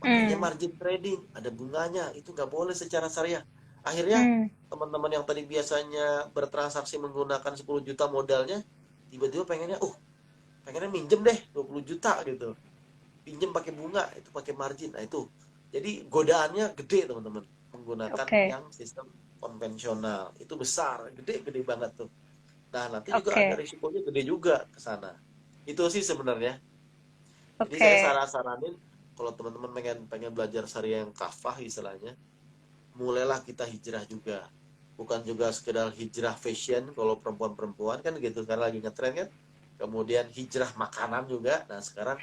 Pakainya Hmm, margin trading, ada bunganya, itu nggak boleh secara syariah. Akhirnya hmm, teman-teman yang tadi biasanya bertransaksi menggunakan 10 juta modalnya, tiba-tiba pengennya minjem deh 20 juta gitu. Pinjem pakai bunga, itu pakai margin. Nah itu. Jadi godaannya gede teman-teman menggunakan oke, yang sistem konvensional. Itu besar, gede-gede banget tuh. Nah, nanti juga ada oke, risikonya gede juga ke sana. Itu sih sebenarnya. Jadi saya oke. saranin kalau teman-teman pengen pengen belajar syariah yang kafah istilahnya, mulailah kita hijrah juga. Bukan juga sekedar hijrah fashion kalau perempuan-perempuan kan gitu, karena lagi ngetren kan. Kemudian hijrah makanan juga. Nah, sekarang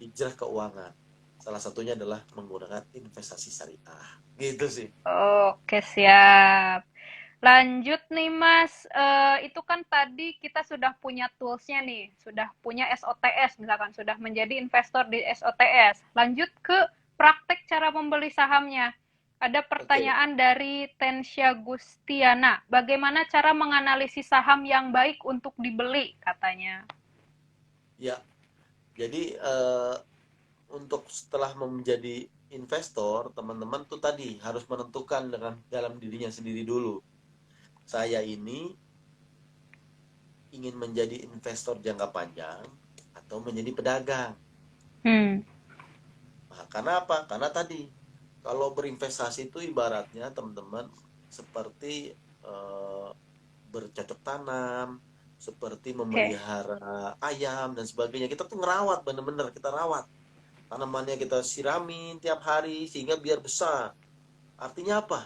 hijrah keuangan. Salah satunya adalah menggunakan investasi syariah. Gitu sih. Oke, siap. Lanjut nih Mas, itu kan tadi kita sudah punya toolsnya nih, sudah punya SOTS misalkan, sudah menjadi investor di SOTS. Lanjut ke praktek cara membeli sahamnya. Ada Oke, pertanyaan dari Tensya Gustiana. Bagaimana cara menganalisis saham yang baik untuk dibeli, katanya. ya. Jadi untuk setelah menjadi investor, teman-teman tuh tadi harus menentukan dengan dalam dirinya sendiri dulu. Saya ini ingin menjadi investor jangka panjang atau menjadi pedagang. Hmm, Nah, karena apa? Karena tadi kalau berinvestasi itu ibaratnya teman-teman seperti eh, bercocok tanam, seperti oke. memelihara ayam dan sebagainya. Kita tuh ngerawat, bener-bener kita rawat. Tanamannya kita siramin tiap hari sehingga biar besar. Artinya apa?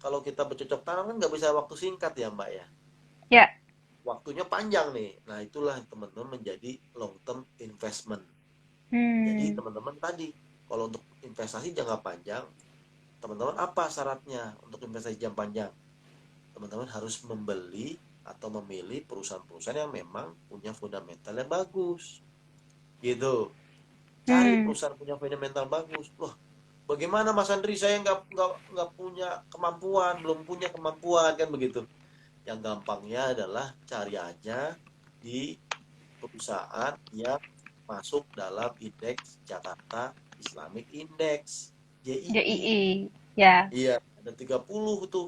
Kalau kita bercocok tanam kan nggak bisa waktu singkat ya Mbak ya. Ya. Waktunya panjang nih. Nah itulah teman-teman menjadi long term investment. Jadi Hmm, teman-teman tadi, kalau untuk investasi jangka panjang, teman-teman apa syaratnya untuk investasi jangka panjang? Teman-teman harus membeli atau memilih perusahaan-perusahaan yang memang punya fundamental yang bagus. Gitu. Cari hmm, perusahaan punya fundamental bagus. Loh, bagaimana Mas Andri, saya nggak punya kemampuan, belum punya kemampuan kan begitu. Yang gampangnya adalah cari aja di perusahaan yang masuk dalam indeks Jakarta Islamic Index JII. JII. Ya. Iya, ada 30 tuh.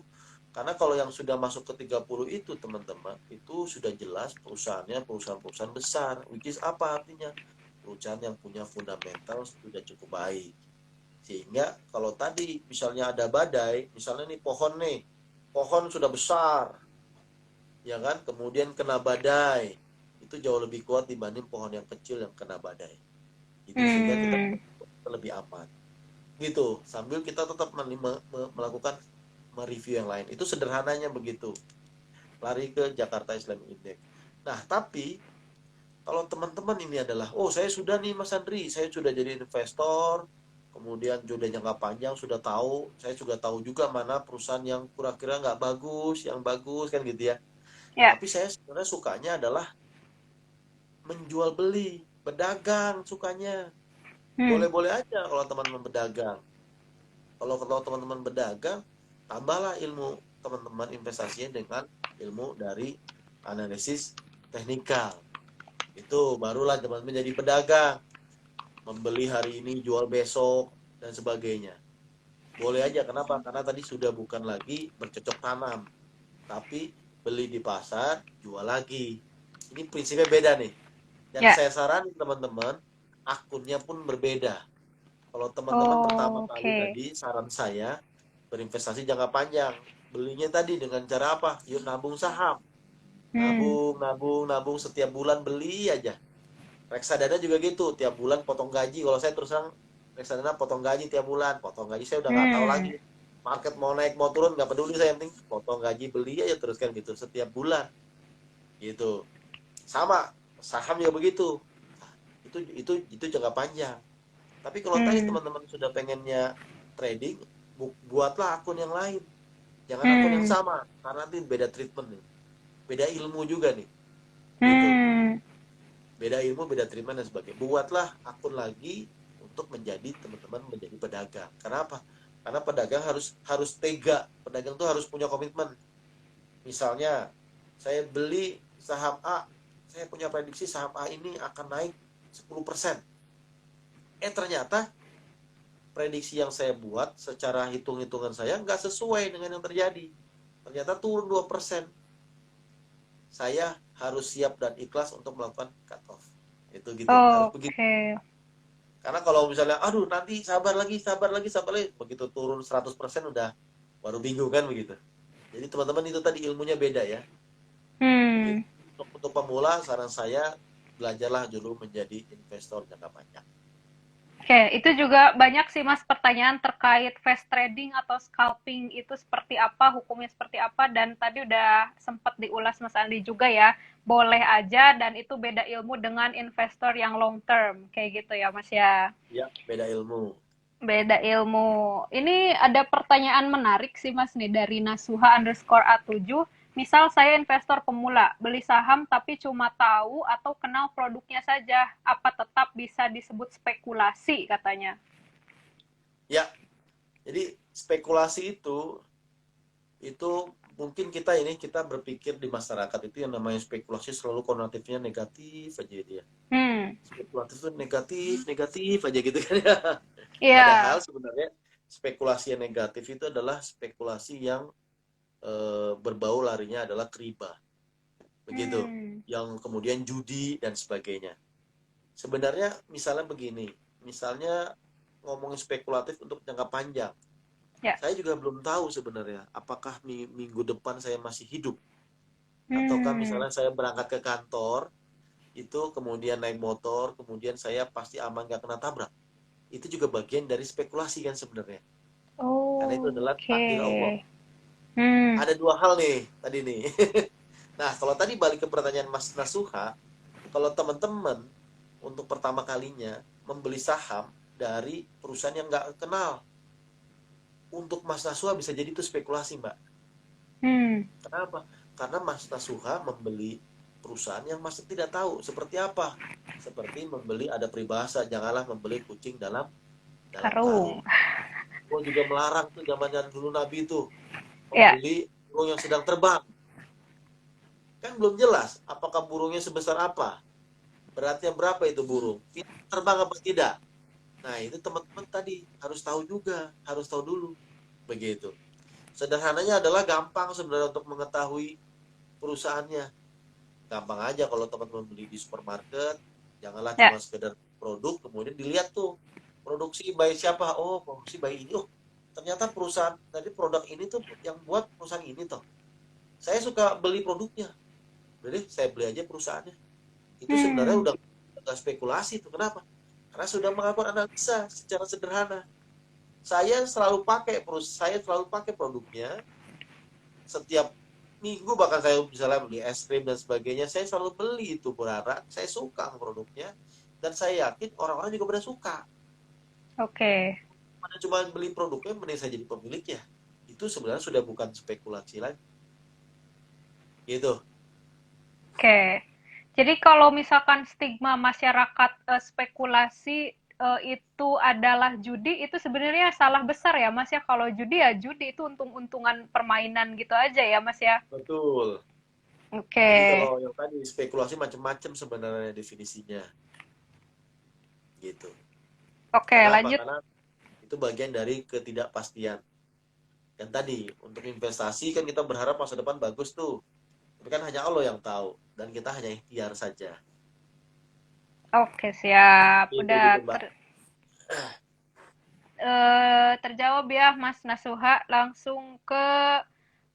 Karena kalau yang sudah masuk ke 30 itu teman-teman, itu sudah jelas perusahaannya perusahaan-perusahaan besar. Which is apa artinya? Perusahaan yang punya fundamental sudah cukup baik. Sehingga kalau tadi misalnya ada badai, misalnya nih pohon nih, pohon sudah besar, ya kan? Kemudian kena badai, itu jauh lebih kuat dibanding pohon yang kecil yang kena badai. Itu sehingga kita Hmm, lebih aman. Gitu, sambil kita tetap melakukan mereview yang lain. Itu sederhananya begitu. Lari ke Jakarta Islamic Index. Nah, tapi kalau teman-teman ini adalah, oh saya sudah nih Mas Andri, saya sudah jadi investor, kemudian sudah jangka panjang, sudah tahu, saya juga tahu juga mana perusahaan yang kira-kira nggak bagus, yang bagus kan gitu ya. ya. Tapi saya sebenarnya sukanya adalah menjual beli, berdagang sukanya. Hmm, Boleh-boleh aja kalau teman-teman berdagang. Kalau teman-teman berdagang, tambahlah ilmu teman-teman investasinya dengan ilmu dari analisis teknikal. Itu barulah teman-teman jadi pedagang, membeli hari ini, jual besok dan sebagainya. Boleh aja, kenapa? Karena tadi sudah bukan lagi bercocok tanam, tapi beli di pasar, jual lagi. Ini prinsipnya beda nih. Dan ya. saya sarankan teman-teman, akunnya pun berbeda. Kalau teman-teman pertama kali Oke. tadi, saran saya berinvestasi jangka panjang. Belinya tadi dengan cara apa? Yuk nabung saham. Hmm, Nabung, nabung, nabung setiap bulan beli aja. Reksadana juga gitu, tiap bulan potong gaji. Kalau saya terus terang reksadana potong gaji tiap bulan. Potong gaji saya udah nggak tahu lagi. hmm, Market mau naik mau turun nggak peduli, saya yang penting potong gaji beli aja terus kan gitu setiap bulan gitu. Sama saham juga begitu. Itu jangka panjang. Tapi kalau tadi hmm, teman-teman sudah pengennya trading, buatlah akun yang lain. Jangan akun yang hmm, sama, karena nanti beda treatment nih. Beda ilmu juga nih. Gitu. hmm, Beda ilmu, beda treatment dan sebagainya. Buatlah akun lagi untuk menjadi teman-teman menjadi pedagang. Kenapa? Karena pedagang harus tega. Pedagang tuh harus punya komitmen. Misalnya, saya beli saham A, saya punya prediksi saham A ini akan naik 10%. Ternyata prediksi yang saya buat secara hitung-hitungan saya nggak sesuai dengan yang terjadi. Ternyata turun 2%. Saya harus siap dan ikhlas untuk melakukan cut off. Itu gitu, harus begitu. oke. Karena kalau misalnya, aduh nanti sabar lagi, sabar lagi, sabar lagi, begitu turun 100% udah baru bingung kan begitu. Jadi teman-teman itu tadi ilmunya beda ya. Begitu. Hmm, Untuk pemula, saran saya belajarlah dulu menjadi investor jangka panjang. Oke, itu juga banyak sih Mas pertanyaan terkait fast trading atau scalping itu seperti apa, hukumnya seperti apa, dan tadi udah sempat diulas Mas Andi juga ya, boleh aja dan itu beda ilmu dengan investor yang long term, kayak gitu ya Mas ya. Ya, beda ilmu. Beda ilmu. Ini ada pertanyaan menarik sih Mas nih dari Nasuha_A7. Misal saya investor pemula, beli saham tapi cuma tahu atau kenal produknya saja, apa tetap bisa disebut spekulasi katanya? Ya, jadi spekulasi itu mungkin kita berpikir di masyarakat itu yang namanya spekulasi selalu konotatifnya negatif aja dia. Hmm, Spekulatif itu negatif, negatif aja gitu kan ya. Padahal iya. sebenarnya spekulasi yang negatif itu adalah spekulasi yang berbau larinya adalah riba. Begitu. Hmm, Yang kemudian judi dan sebagainya. Sebenarnya misalnya begini, misalnya ngomongin spekulatif untuk jangka panjang. ya. Saya juga belum tahu sebenarnya apakah minggu depan saya masih hidup ataukah Hmm, misalnya saya berangkat ke kantor itu kemudian naik motor kemudian saya pasti aman gak kena tabrak. Itu juga bagian dari spekulasi kan sebenarnya. Karena itu adalah oke. takdir Allah. Hmm, Ada dua hal nih tadi nih. Nah, kalau tadi balik ke pertanyaan Mas Nasuha, kalau teman-teman untuk pertama kalinya membeli saham dari perusahaan yang nggak kenal, untuk Mas Nasuha bisa jadi itu spekulasi, Mbak. hmm, Kenapa? Karena Mas Nasuha membeli perusahaan yang masih tidak tahu seperti apa. Seperti membeli, ada peribahasa, janganlah membeli kucing dalam dalam karung. karung. Gua juga melarang tuh zamannya dulu Nabi itu Ya. membeli burung yang sedang terbang. Kan belum jelas apakah burungnya sebesar apa, beratnya berapa itu burung, terbang apa tidak. Nah, itu teman-teman tadi harus tahu juga, harus tahu dulu. Begitu. Sederhananya adalah gampang sebenarnya untuk mengetahui perusahaannya. Gampang aja kalau teman-teman beli di supermarket, janganlah Ya. cuma sekedar produk, kemudian dilihat tuh produksi by siapa. Oh, produksi by ini. Oh, ternyata perusahaan tadi produk ini tuh yang buat perusahaan ini toh. Saya suka beli produknya. Jadi saya beli aja perusahaannya. Itu sebenarnya Hmm, udah spekulasi tuh. Kenapa? Karena sudah melakukan analisa secara sederhana. Saya selalu pakai produknya setiap minggu, bahkan saya misalnya beli es krim dan sebagainya, saya selalu beli itu berharap saya suka produknya dan saya yakin orang-orang juga pada suka. oke. Mana cuma beli produknya mending saya jadi pemiliknya. Itu sebenarnya sudah bukan spekulasi lagi. Gitu. Oke. Jadi kalau misalkan stigma masyarakat spekulasi itu adalah judi, itu sebenarnya salah besar ya Mas ya. Kalau judi ya judi itu untung-untungan permainan gitu aja ya Mas ya. Betul. Oke. Jadi kalau yang tadi spekulasi macam-macam sebenarnya definisinya gitu. Oke, Kenapa? lanjut. Karena itu bagian dari ketidakpastian. Dan tadi untuk investasi kan kita berharap masa depan bagus tuh. Tapi kan hanya Allah yang tahu dan kita hanya ikhtiar saja. Oke, siap. Gitu Udah gitu Mbak. terjawab ya Mas Nasuha. Langsung ke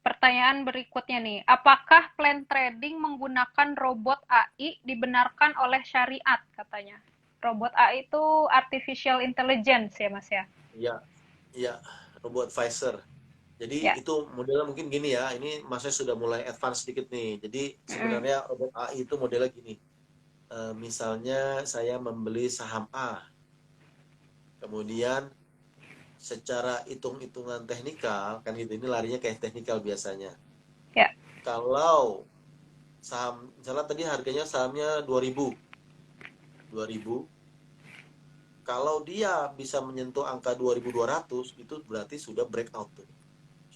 pertanyaan berikutnya nih. Apakah plan trading menggunakan robot AI dibenarkan oleh syariat katanya? Robot AI itu artificial intelligence ya Mas ya? Iya, iya, robot advisor. Jadi Ya. itu modelnya mungkin gini ya. Ini masanya sudah mulai advance sedikit nih. Jadi Mm-mm. sebenarnya robot AI itu modelnya gini. Misalnya saya membeli saham A, kemudian secara hitung-hitungan teknikal kan gitu. Ini larinya kayak teknikal biasanya. Ya. Kalau saham misalnya tadi harganya sahamnya 2000, 2000, kalau dia bisa menyentuh angka 2200 itu berarti sudah breakout tuh.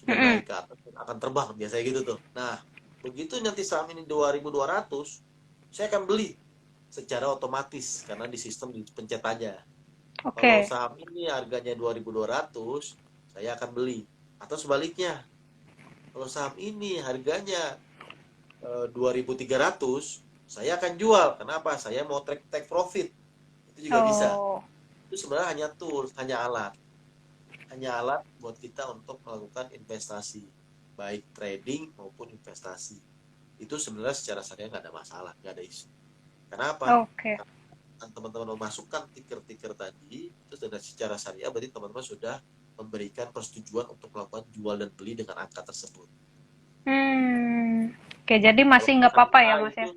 Sudah Mm-mm. naik ke atas dan akan terbang biasanya gitu tuh. Nah, begitu nanti saham ini 2200, saya akan beli secara otomatis karena di sistem dipencet aja. Kalau Oke. saham ini harganya 2200, saya akan beli. Atau sebaliknya, kalau saham ini harganya 2300, saya akan jual. Kenapa? Saya mau take profit. Itu juga bisa. Oh, Itu sebenarnya hanya tools, hanya alat buat kita untuk melakukan investasi, baik trading maupun investasi. Itu sebenarnya secara syariah nggak ada masalah, nggak ada isu. Kenapa? oke. teman-teman memasukkan tiker-tiker tadi, terus dengan secara syariah berarti teman-teman sudah memberikan persetujuan untuk melakukan jual dan beli dengan angka tersebut. Oke, jadi Kalau masih nggak apa-apa ya syariah Mas itu ya?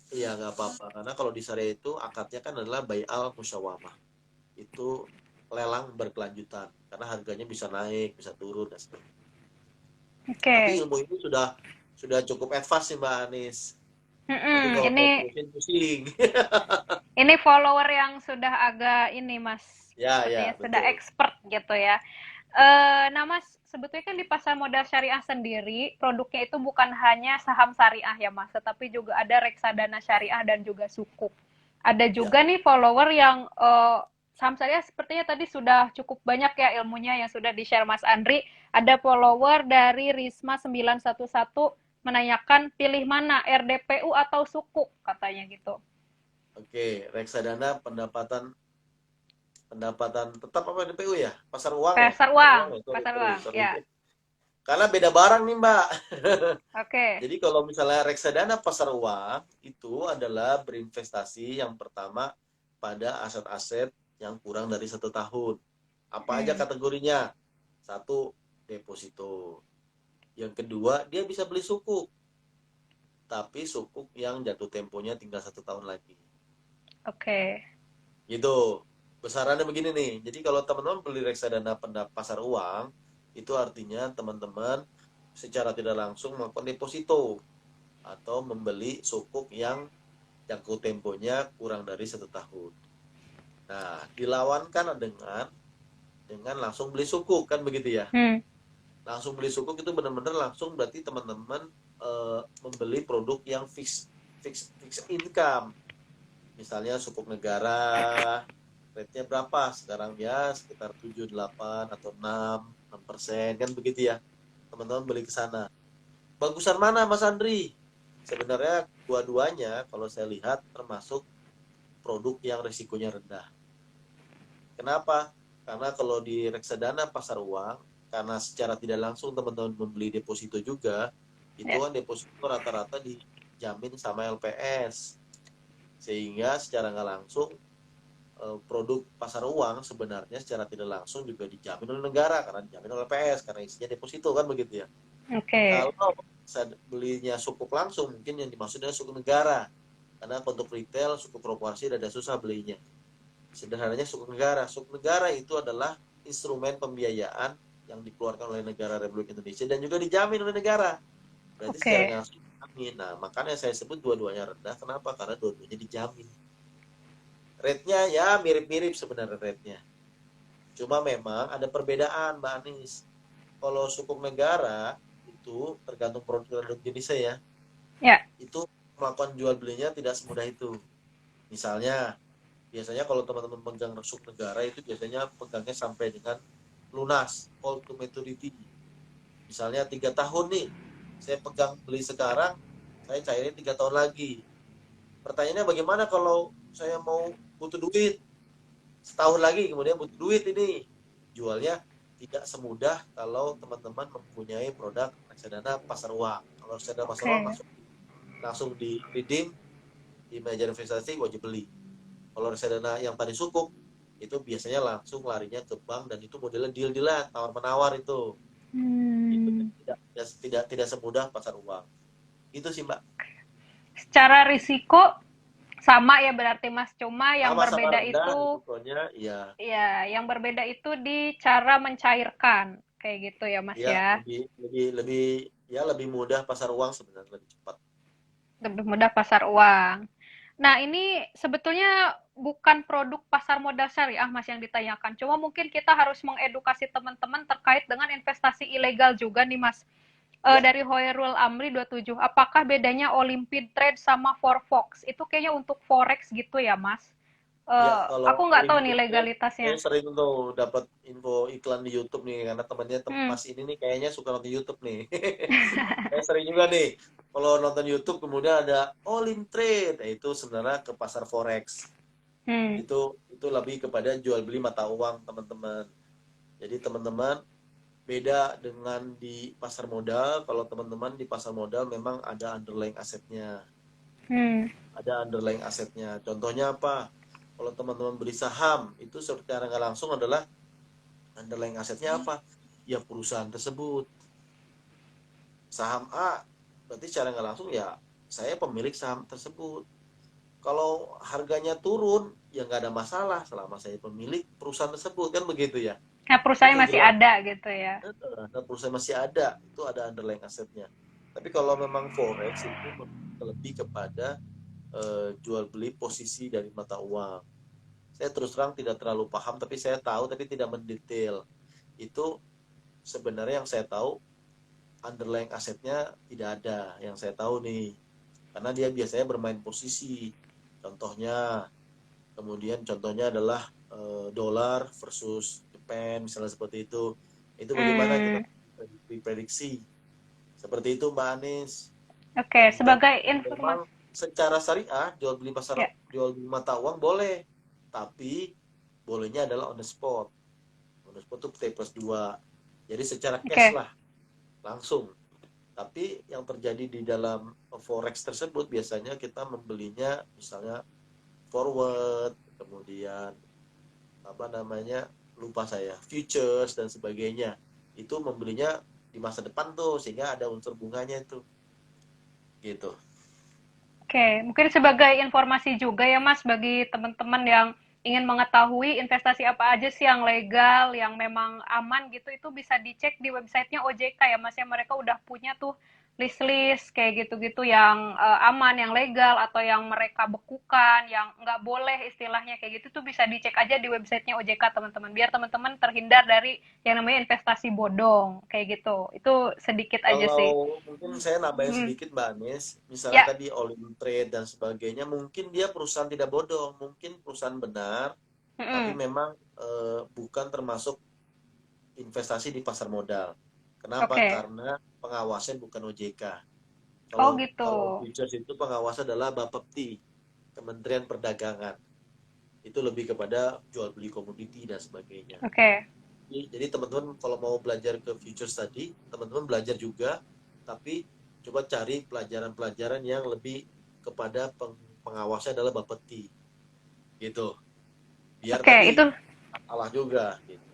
iya nggak apa-apa, karena kalau di syariah itu akadnya kan adalah bai'al musyawamah. Itu lelang berkelanjutan, karena harganya bisa naik, bisa turun dan sebagainya. Tapi Oke. ilmu ini sudah cukup advance sih Mbak Anis. Tapi Mm-mm, kalau ini mau terusin pusing. ini follower yang sudah agak ini Mas, Ya, sepertinya ya, sudah betul. expert gitu ya. Nah Mas, sebetulnya kan di pasar modal syariah sendiri, produknya itu bukan hanya saham syariah ya Mas, tetapi juga ada reksadana syariah dan juga sukuk. Ada Ya, juga nih follower yang saham syariah sepertinya tadi sudah cukup banyak ya ilmunya yang sudah di-share Mas Andri. Ada follower dari Risma 911 menanyakan pilih mana RDPU atau sukuk katanya gitu. oke. Reksadana pendapatan pendapatan tetap apa DPU ya? Pasar uang ya? Pasar Pasar uang, uang ya? Sorry, pasar sorry, uang, sorry. ya. Karena beda barang nih, Mbak. Oke. Jadi kalau misalnya reksadana pasar uang itu adalah berinvestasi yang pertama pada aset-aset yang kurang dari 1 tahun. Apa aja Hmm. kategorinya? Satu, deposito. Yang kedua, dia bisa beli sukuk. Tapi sukuk yang jatuh temponya tinggal 1 tahun lagi. Oke. Gitu. Besarannya begini nih. Jadi kalau teman-teman beli reksadana pasar uang, itu artinya teman-teman secara tidak langsung melakukan deposito atau membeli sukuk yang jangkau temponya kurang dari 1 tahun. Nah, dilawankan dengan langsung beli sukuk kan begitu ya. Hmm. Langsung beli sukuk itu benar-benar langsung berarti teman-teman membeli produk yang fix income. Misalnya sukuk negara, rate-nya berapa? Sekarang ya sekitar 7, 8 atau 6% kan begitu ya. Teman-teman beli ke sana. Bagusan mana Mas Andri? Sebenarnya dua-duanya kalau saya lihat termasuk produk yang risikonya rendah. Kenapa? Karena kalau di reksadana pasar uang, karena secara tidak langsung teman-teman membeli deposito juga, itu Ya. kan deposito rata-rata dijamin sama LPS. Sehingga secara nggak langsung produk pasar uang sebenarnya secara tidak langsung juga dijamin oleh negara karena dijamin oleh LPS karena isinya deposito kan begitu ya. Oke. Kalau saya belinya sukuk langsung mungkin yang dimaksudnya sukuk negara. Karena untuk retail sukuk korporasi ada susah belinya. Sederhananya sukuk negara. Sukuk negara itu adalah instrumen pembiayaan yang dikeluarkan oleh negara Republik Indonesia dan juga dijamin oleh negara. Berarti secara Oke. langsung dijamin. Nah, makanya saya sebut dua-duanya rendah. Kenapa? Karena dua-duanya dijamin. Rate-nya ya mirip-mirip sebenarnya rate-nya. Cuma memang ada perbedaan, Mbak Anis. Kalau sukuk negara itu tergantung produk jenisnya ya. Ya. Itu melakukan jual belinya tidak semudah itu. Misalnya, biasanya kalau teman-teman pegang sukuk negara itu biasanya pegangnya sampai dengan lunas, all to maturity. Misalnya 3 tahun nih, saya pegang beli sekarang, saya cairin 3 tahun lagi. Pertanyaannya bagaimana kalau saya mau butuh duit setahun lagi, kemudian butuh duit ini, jualnya tidak semudah kalau teman-teman mempunyai produk reksadana pasar uang. Kalau reksadana pasar uang Oke. langsung di redeem di manajer investasi wajib beli. Kalau reksadana yang tadi sukuk itu biasanya langsung larinya ke bank dan itu modelnya deal-dealan tawar menawar itu. Itu Hmm. tidak semudah pasar uang. Itu sih Mbak. Secara risiko sama ya berarti Mas, cuma yang Sama-sama berbeda rendah itu risikonya, ya, ya, yang berbeda itu di cara mencairkan. Kayak gitu ya Mas ya ya. lebih lebih lebih ya lebih mudah pasar uang sebenarnya lebih cepat. Lebih mudah pasar uang. Nah, ini sebetulnya bukan produk pasar modal syariah, Mas, yang ditanyakan. Cuma mungkin kita harus mengedukasi teman-teman terkait dengan investasi ilegal juga nih, Mas. Ya, Dari Hoerul Amri 27, apakah bedanya Olympic Trade sama Forex? Itu kayaknya untuk Forex gitu ya, Mas? ya kalau Aku nggak tahu nih Olympic Trade legalitasnya. saya sering tuh dapat info iklan di YouTube nih karena temannya Hmm. Mas ini nih kayaknya suka nonton YouTube nih. Saya sering juga nih kalau nonton YouTube kemudian ada all in trade, nah, itu sebenarnya ke pasar forex. Hmm. Itu lebih kepada jual beli mata uang teman-teman. Jadi teman-teman beda dengan di pasar modal. Kalau teman-teman di pasar modal memang ada underlying asetnya. Hmm. Ada underlying asetnya. Contohnya apa? Kalau teman-teman beli saham, itu secara nggak langsung adalah underlying asetnya apa? Ya perusahaan tersebut. Saham A, berarti secara nggak langsung ya saya pemilik saham tersebut. Kalau harganya turun, ya nggak ada masalah selama saya pemilik perusahaan tersebut, kan begitu ya. Nah, perusahaannya Itu masih jelas. ada gitu ya. Nah, perusahaan masih ada, itu ada underlying asetnya. Tapi kalau memang forex itu lebih kepada jual beli posisi dari mata uang. Saya terus terang tidak terlalu paham, tapi saya tahu, tapi tidak mendetail. Itu sebenarnya yang saya tahu underlying asetnya tidak ada. Yang saya tahu nih, karena dia biasanya bermain posisi. Contohnya, kemudian contohnya adalah dolar versus Japan, misalnya seperti itu. Itu bagaimana kita Hmm, prediksi seperti itu, Mbak Anis. oke, Dan sebagai memang informasi secara syariah ya. jual beli mata uang boleh, tapi bolehnya adalah on the spot. On the spot itu T plus 2. Jadi secara cash Oke. lah, langsung. Tapi yang terjadi di dalam forex tersebut biasanya kita membelinya misalnya forward, kemudian apa namanya, lupa saya, futures dan sebagainya. Itu membelinya di masa depan tuh, sehingga ada unsur bunganya itu. Gitu. Oke, mungkin sebagai informasi juga ya Mas bagi teman-teman yang ingin mengetahui investasi apa aja sih yang legal, yang memang aman gitu, itu bisa dicek di websitenya OJK ya Mas ya. Mereka udah punya tuh list-list kayak gitu-gitu yang aman, yang legal, atau yang mereka bekukan, yang nggak boleh istilahnya kayak gitu tuh bisa dicek aja di websitenya OJK teman-teman. Biar teman-teman terhindar dari yang namanya investasi bodong kayak gitu. Itu sedikit aja Kalau sih. mungkin saya nambahin Hmm. sedikit Mbak Anies, misalnya Ya, tadi all in trade dan sebagainya, mungkin dia perusahaan tidak bodong, mungkin perusahaan benar, tapi mm-mm. memang bukan termasuk investasi di pasar modal. Kenapa? Oke. Karena pengawasnya bukan OJK. Oh Kalau gitu. kalau futures itu pengawasnya adalah Bapepti, Kementerian Perdagangan. Itu lebih kepada jual beli komoditi dan sebagainya. Oke. Jadi teman-teman kalau mau belajar ke futures tadi, teman-teman belajar juga, tapi coba cari pelajaran-pelajaran yang lebih kepada pengawasnya adalah Bapepti, gitu. Biar Oke, tadi itu salah juga, gitu.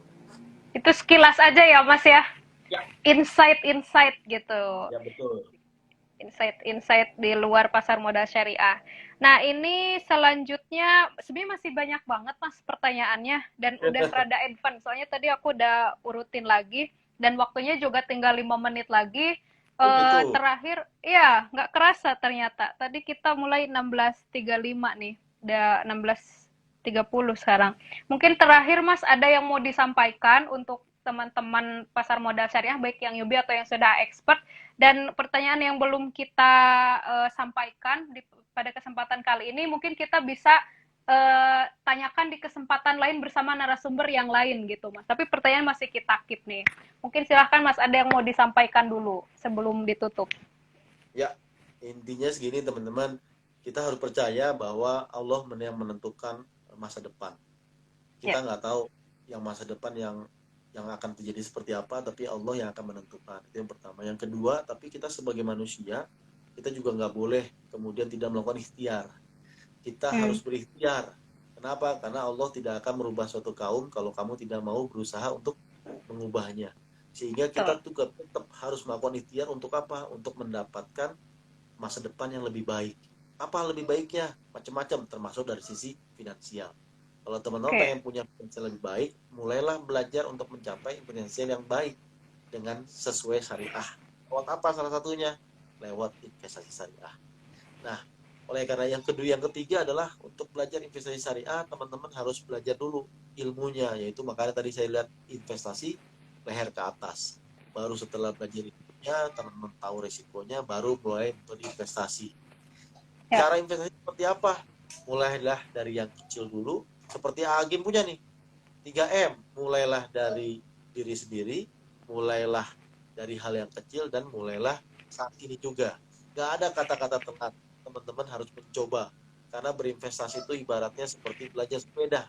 sekilas aja ya Mas ya. Ya, Insight-insight gitu. ya betul. Insight-insight di luar pasar modal syariah. Nah, ini selanjutnya sebenarnya masih banyak banget Mas pertanyaannya dan udah rada advance. Soalnya tadi aku udah urutin lagi dan waktunya juga tinggal 5 menit lagi. Oh gitu. Terakhir, ya nggak kerasa ternyata. Tadi kita mulai 16.35 nih, udah 16.30 sekarang. Mungkin terakhir Mas ada yang mau disampaikan untuk teman-teman pasar modal syariah, baik yang newbie atau yang sudah expert, dan pertanyaan yang belum kita sampaikan pada kesempatan kali ini mungkin kita bisa tanyakan di kesempatan lain bersama narasumber yang lain gitu Mas. Tapi pertanyaan masih kita keep nih. Mungkin silahkan Mas ada yang mau disampaikan dulu sebelum ditutup. Ya, intinya segini teman-teman, kita harus percaya bahwa Allah yang menentukan masa depan. Ya, Kita nggak tahu yang masa depan yang akan terjadi seperti apa, tapi Allah yang akan menentukan. Itu yang pertama. Yang kedua, tapi kita sebagai manusia, kita juga nggak boleh kemudian tidak melakukan ikhtiar. Kita hmm. harus berikhtiar. Kenapa? Karena Allah tidak akan merubah suatu kaum kalau kamu tidak mau berusaha untuk mengubahnya. Sehingga kita Betul. juga tetap harus melakukan ikhtiar untuk apa? Untuk mendapatkan masa depan yang lebih baik. Apa lebih baiknya? Macam-macam, termasuk dari sisi finansial. Kalau teman-teman Oke. pengen punya finansial lebih baik, mulailah belajar untuk mencapai finansial yang baik dengan sesuai syariah. Lewat apa salah satunya? Lewat investasi syariah. Nah, oleh karena yang kedua, yang ketiga adalah untuk belajar investasi syariah, teman-teman harus belajar dulu ilmunya, yaitu makanya tadi saya lihat investasi leher ke atas. Baru setelah belajar ilmunya, teman-teman tahu resikonya, baru mulai berinvestasi. Ya. Cara investasi seperti apa? Mulailah dari yang kecil dulu, seperti Agim punya nih, 3M. Mulailah dari diri sendiri, mulailah dari hal yang kecil, dan mulailah saat ini juga. Gak ada kata-kata telat, teman-teman harus mencoba. Karena berinvestasi itu ibaratnya seperti belajar sepeda,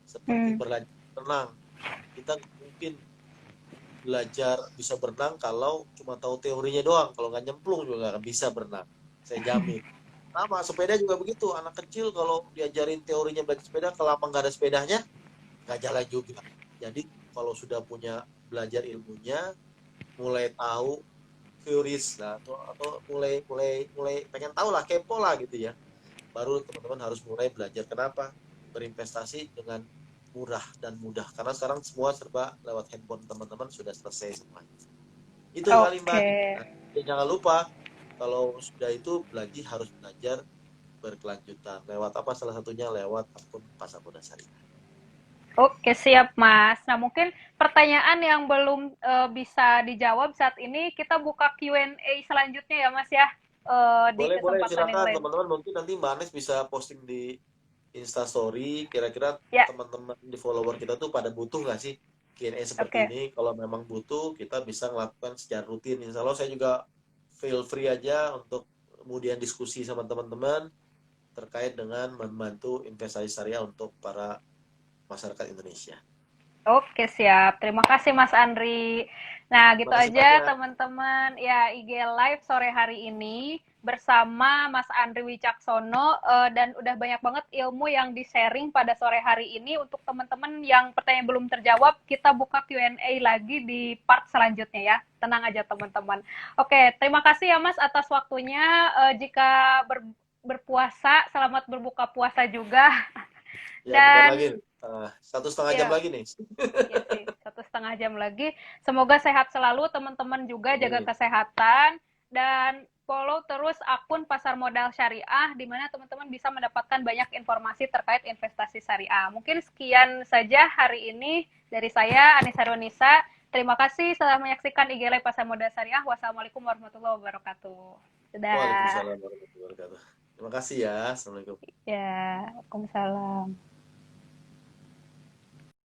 seperti Hmm. belajar berenang. Kita mungkin belajar bisa berenang kalau cuma tahu teorinya doang. Kalau nggak nyemplung juga nggak bisa berenang. Saya jamin. Sama sepeda juga begitu. Anak kecil kalau diajarin teorinya belajar sepeda, kalau nggak ada sepedanya, nggak jalan juga. Jadi kalau sudah punya belajar ilmunya, mulai tahu teoris lah, atau mulai mulai mulai pengen tahu lah, kepo lah gitu ya. Baru teman-teman harus mulai belajar. Kenapa? Berinvestasi dengan murah dan mudah. Karena sekarang semua serba lewat handphone teman-teman sudah selesai semuanya. Itu kali Mbak. Oke. Nah, jangan lupa kalau sudah itu belajar harus belajar berkelanjutan. Lewat apa? Salah satunya lewat akun Pasar Modal Syariah. Oke, siap, Mas. Nah, mungkin pertanyaan yang belum bisa dijawab saat ini, kita buka Q&A selanjutnya ya, Mas ya, di Boleh, boleh, kesempatan yang silakan lain. teman-teman. Mungkin nanti Mbak Anes bisa posting di Insta Story. Kira-kira Ya, teman-teman di follower kita tuh pada butuh nggak sih Q&A seperti oke. ini? Kalau memang butuh, kita bisa melakukan secara rutin. Insya Allah saya juga feel free aja untuk kemudian diskusi sama teman-teman terkait dengan membantu investasi syariah untuk para masyarakat Indonesia. Oke, siap. Terima kasih, Mas Andri. Nah, gitu Terima kasih aja banyak. teman-teman. Ya, IG Live sore hari ini bersama Mas Andri Wicaksono, dan udah banyak banget ilmu yang di-sharing pada sore hari ini. Untuk teman-teman yang pertanyaan belum terjawab, kita buka Q&A lagi di part selanjutnya ya. Tenang aja teman-teman. Oke, terima kasih ya Mas atas waktunya. Jika berpuasa, selamat berbuka puasa juga. Ya, bentar lagi. Dan 1,5 jam ya, lagi nih. iya sih, 1,5 jam lagi. Semoga sehat selalu teman-teman juga, jaga Amin. kesehatan dan follow terus akun Pasar Modal Syariah di mana teman-teman bisa mendapatkan banyak informasi terkait investasi syariah. Mungkin sekian saja hari ini dari saya Anissa Ronisa. Terima kasih telah menyaksikan IG Live Pasar Modal Syariah. Wassalamualaikum warahmatullahi wabarakatuh. Dadah. Waalaikumsalam warahmatullahi wabarakatuh. Terima kasih ya. Assalamualaikum. Ya, Waalaikumsalam.